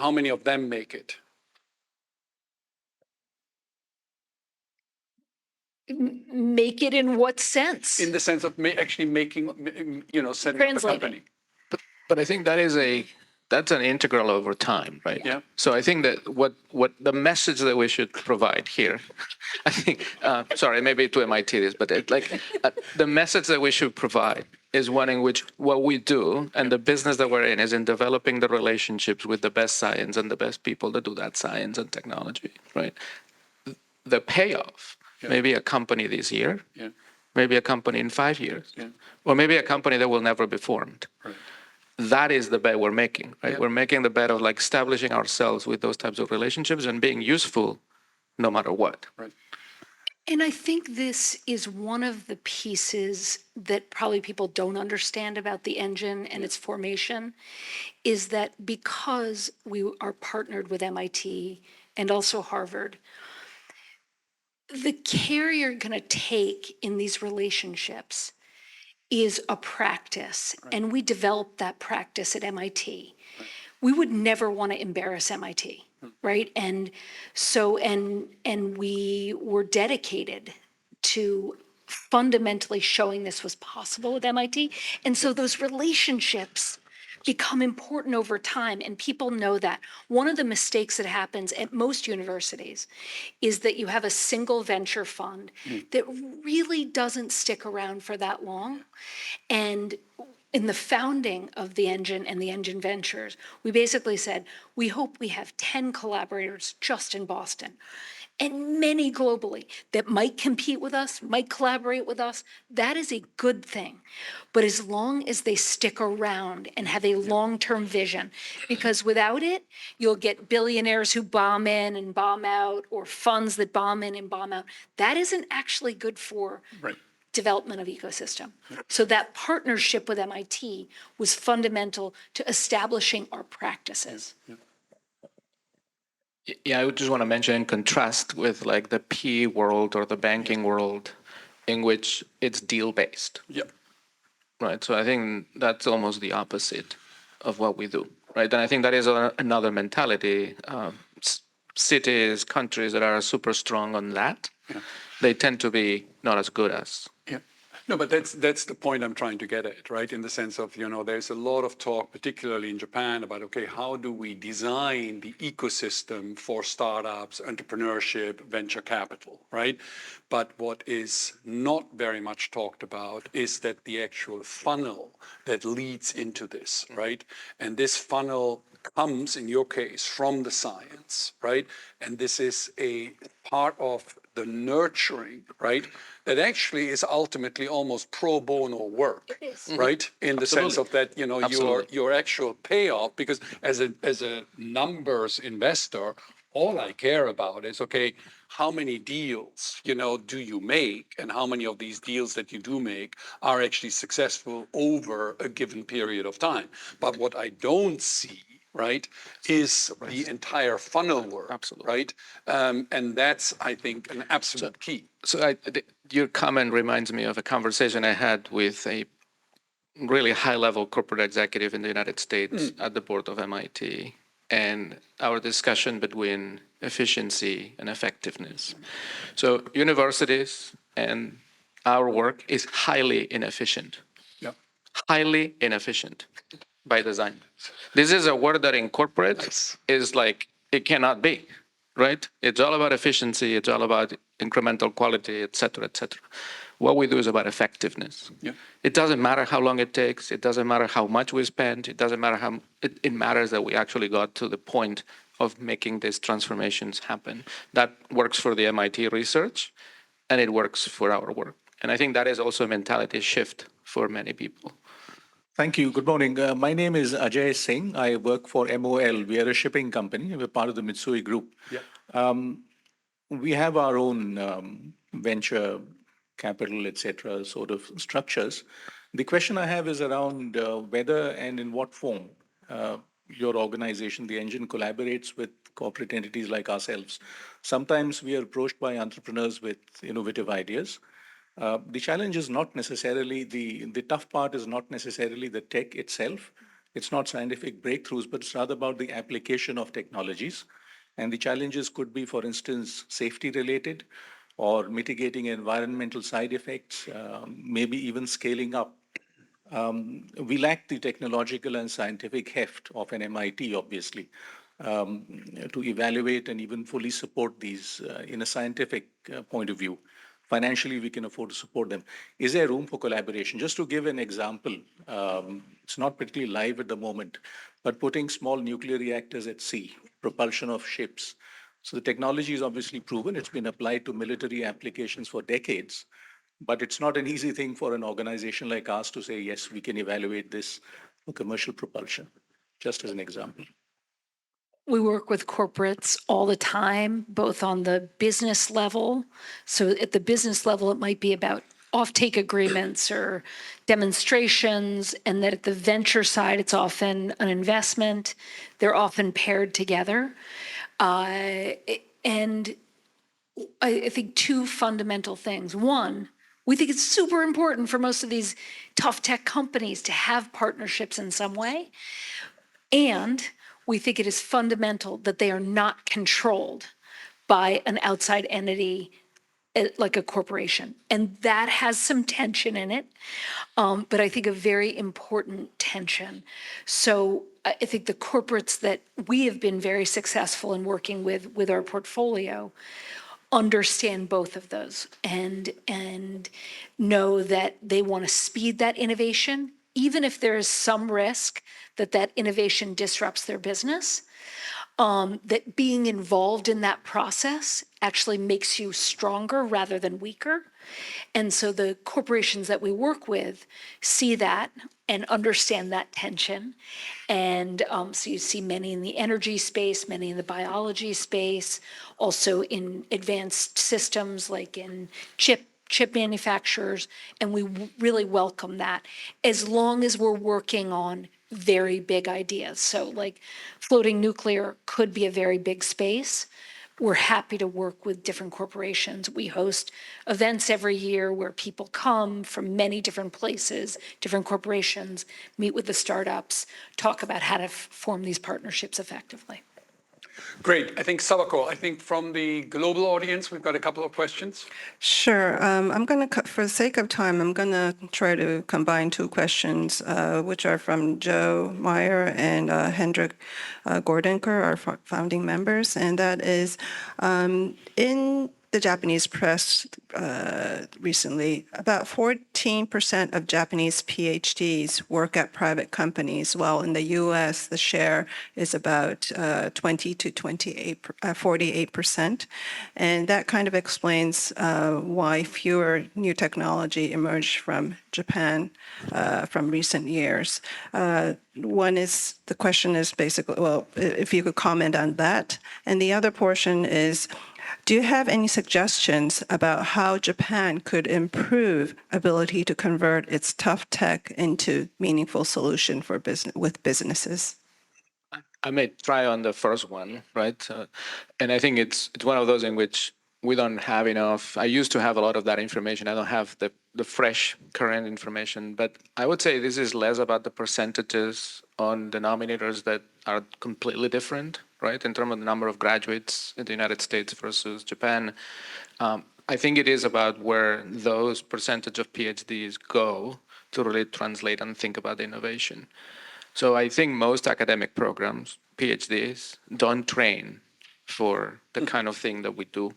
How many of them make it? Make it in what sense? In the sense of actually making, setting up a Translating. company. But I think that's an integral over time, right? Yeah. So I think that what the message that we should provide here, I think, sorry, maybe to MIT this, but the message that we should provide is one in which what we do and the business that we're in is in developing the relationships with the best science and the best people that do that science and technology, right? The payoff, maybe a company this year, Yeah. maybe a company in 5 years, Yeah. or maybe a company that will never be formed. Right. That is the bet we're making, right? Yeah. We're making the bet of establishing ourselves with those types of relationships and being useful no matter what. Right. And I think this is one of the pieces that probably people don't understand about the engine and its formation, is that because we are partnered with MIT and also Harvard, the care you're going to take in these relationships is a practice. And we developed that practice at MIT. We would never want to embarrass MIT, right? And so, and we were dedicated to fundamentally showing this was possible with MIT. And so those relationships become important over time, and people know that. One of the mistakes that happens at most universities is that you have a single venture fund that really doesn't stick around for that long. And in the founding of the engine and the engine ventures, we basically said, we hope we have 10 collaborators just in Boston and many globally that might compete with us, might collaborate with us. That is a good thing. But as long as they stick around and have a long-term vision, because without it, you'll get billionaires who bomb in and bomb out, or funds that bomb in and bomb out. That isn't actually good for Right. development of ecosystem. So that partnership with MIT was fundamental to establishing our practices. Yeah, I would just want to mention in contrast with like the PE world or the banking world in which it's deal-based, Yep. right? So I think that's almost the opposite of what we do, right? And I think that is another mentality. Cities, countries that are super strong on that, they tend to be not as good as. Yeah. No, but that's the point I'm trying to get at, right? In the sense of, there's a lot of talk, particularly in Japan, about, okay, how do we design the ecosystem for startups, entrepreneurship, venture capital, right? But what is not very much talked about is that the actual funnel that leads into this, right? And this funnel comes, in your case, from the science, right? And this is a part of the nurturing, right? That actually is ultimately almost pro bono work, right? In the sense of that, your actual payoff, because as a numbers investor, all I care about is, okay, how many deals, do you make, and how many of these deals that you do make are actually successful over a given period of time. But what I don't see, right, is the entire funnel work, Absolutely. right? And that's, I think, an absolute key. So your comment reminds me of a conversation I had with a really high-level corporate executive in the United States at the board of MIT, and our discussion between efficiency and effectiveness. So universities and our work is highly inefficient. Yeah. Highly inefficient by design. This is a word that in corporate is like, it cannot be, right? It's all about efficiency, it's all about incremental quality, et cetera, et cetera. What we do is about effectiveness. Yeah. It doesn't matter how long it takes, it doesn't matter how much we spend, it doesn't matter how, it matters that we actually got to the point of making these transformations happen. That works for the MIT research, and it works for our work. And I think that is also a mentality shift for many people. Thank you. Good morning. My name is Ajay Singh. I work for MOL. We are a shipping company. We're part of the Mitsui Group. Yeah. We have our own venture capital, etc., sort of structures. The question I have is around whether and in what form your organization, the Engine, collaborates with corporate entities like ourselves. Sometimes we are approached by entrepreneurs with innovative ideas. The challenge is not necessarily the tough part is not necessarily the tech itself. It's not scientific breakthroughs, but it's rather about the application of technologies. And the challenges could be, for instance, safety related or mitigating environmental side effects, maybe even scaling up. We lack the technological and scientific heft of an MIT, obviously, to evaluate and even fully support these in a scientific point of view. Financially, we can afford to support them. Is there room for collaboration? Just to give an example, it's not particularly live at the moment, but putting small nuclear reactors at sea, propulsion of ships. So the technology is obviously proven. It's been applied to military applications for decades. But it's not an easy thing for an organization like ours to say, yes, we can evaluate this for commercial propulsion, just as an example. We work with corporates all the time, both on the business level. So at the business level, it might be about offtake agreements or demonstrations, and that at the venture side, it's often an investment. They're often paired together. And I think two fundamental things. One, we think it's super important for most of these tough tech companies to have partnerships in some way. And we think it is fundamental that they are not controlled by an outside entity like a corporation. And that has some tension in it, but I think a very important tension. So I think the corporates that we have been very successful in working with our portfolio understand both of those and know that they want to speed that innovation, even if there is some risk that that innovation disrupts their business, that being involved in that process actually makes you stronger rather than weaker. And so the corporations that we work with see that and understand that tension. And so you see many in the energy space, many in the biology space, also in advanced systems like in chip chip manufacturers, and we really welcome that, as long as we're working on very big ideas. So like floating nuclear could be a very big space. We're happy to work with different corporations. We host events every year where people come from many different places, different corporations, meet with the startups, talk about how to form these partnerships effectively. Great. I think Sabako, I think from the global audience, we've got a couple of questions. Sure. I'm going to, for the sake of time, I'm going to try to combine two questions, which are from Joe Meyer and Hendrik Gordenker, our founding members. And that is, in the Japanese press recently, about 14% of Japanese PhDs work at private companies, while in the US, the share is about 20 to 48%. And that kind of explains why fewer new technology emerged from Japan from recent years. One is, the question is basically, well, if you could comment on that. And the other portion is, do you have any suggestions about how Japan could improve ability to convert its tough tech into meaningful solution for businesses? I may try on the first one, right? And I think it's one of those in which we don't have enough. I used to have a lot of that information. I don't have the fresh current information, but I would say this is less about the percentages on denominators that are completely different, right? In terms of the number of graduates in the United States versus Japan. I think it is about where those percentage of PhDs go to really translate and think about innovation. So I think most academic programs, PhDs, don't train for the kind of thing that we do.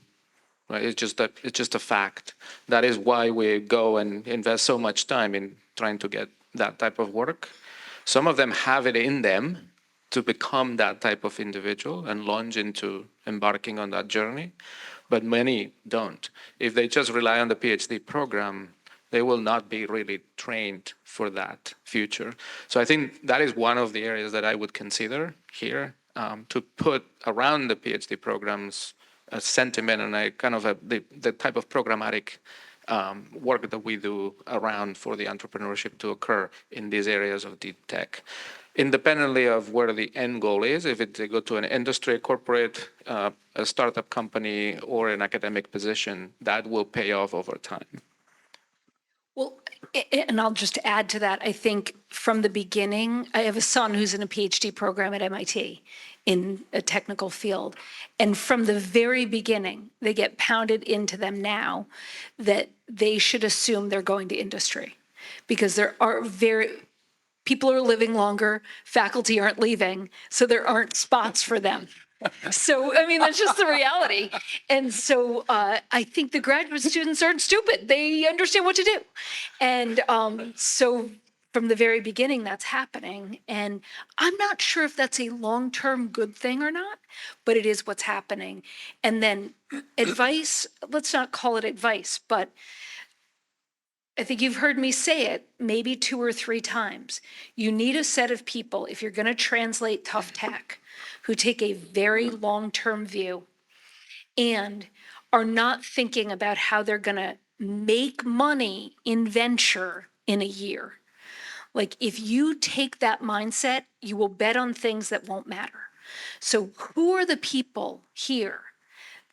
Right? It's just a fact. That is why we go and invest so much time in trying to get that type of work. Some of them have it in them to become that type of individual and launch into embarking on that journey, but many don't. If they just rely on the PhD program, they will not be really trained for that future. So I think that is one of the areas that I would consider here, to put around the PhD programs a sentiment and a kind of the type of programmatic work that we do around for the entrepreneurship to occur in these areas of deep tech. Independently of where the end goal is, if they go to an industry, corporate, a startup company, or an academic position, that will pay off over time. Well, and I'll just add to that. I think from the beginning, I have a son who's in a PhD program at MIT in a technical field. And from the very beginning, they get pounded into them now that they should assume they're going to industry, because there are people are living longer, faculty aren't leaving, so there aren't spots for them. So, I mean, that's just the reality. And so I think the graduate students aren't stupid. They understand what to do. And so from the very beginning, that's happening. And I'm not sure if that's a long-term good thing or not, but it is what's happening. And then advice, let's not call it advice, but I think you've heard me say it maybe 2 or 3 times. You need a set of people, if you're going to translate tough tech, who take a very long-term view and are not thinking about how they're going to make money in venture in a year. Like, if you take that mindset, you will bet on things that won't matter. So who are the people here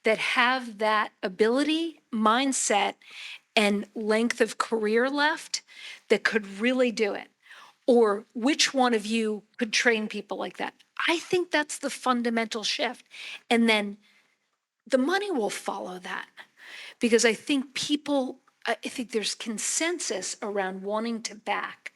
that have that ability, mindset, and length of career left that could really do it? Or which one of you could train people like that? I think that's the fundamental shift. And then the money will follow that, because I think there's consensus around wanting to back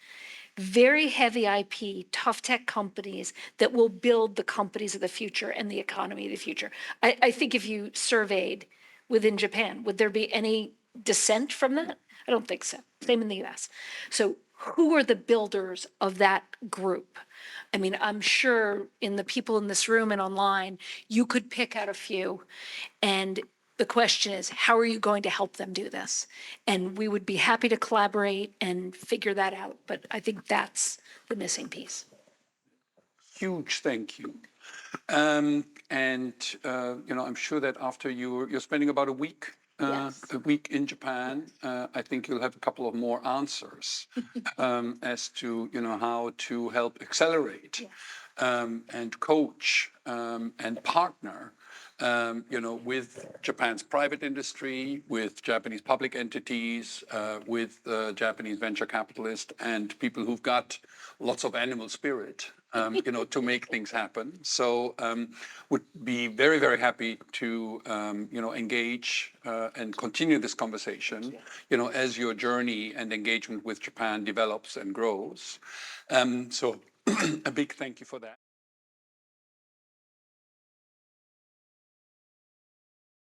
very heavy IP, tough tech companies that will build the companies of the future and the economy of the future. I think if you surveyed within Japan, would there be any dissent from that? I don't think so. Same in the US. So who are the builders of that group? I mean, I'm sure in the people in this room and online, you could pick out a few. And the question is, how are you going to help them do this? And we would be happy to collaborate and figure that out. But I think that's the missing piece. Huge thank you. I'm sure that after you're spending about a week Yes. a week in Japan, I think you'll have a couple of more answers as to, how to help accelerate and coach and partner, with Japan's private industry, with Japanese public entities, with Japanese venture capitalists and people who've got lots of animal spirit, to make things happen. So would be very, very happy to, engage and continue this conversation, as your journey and engagement with Japan develops and grows. So a big thank you for that.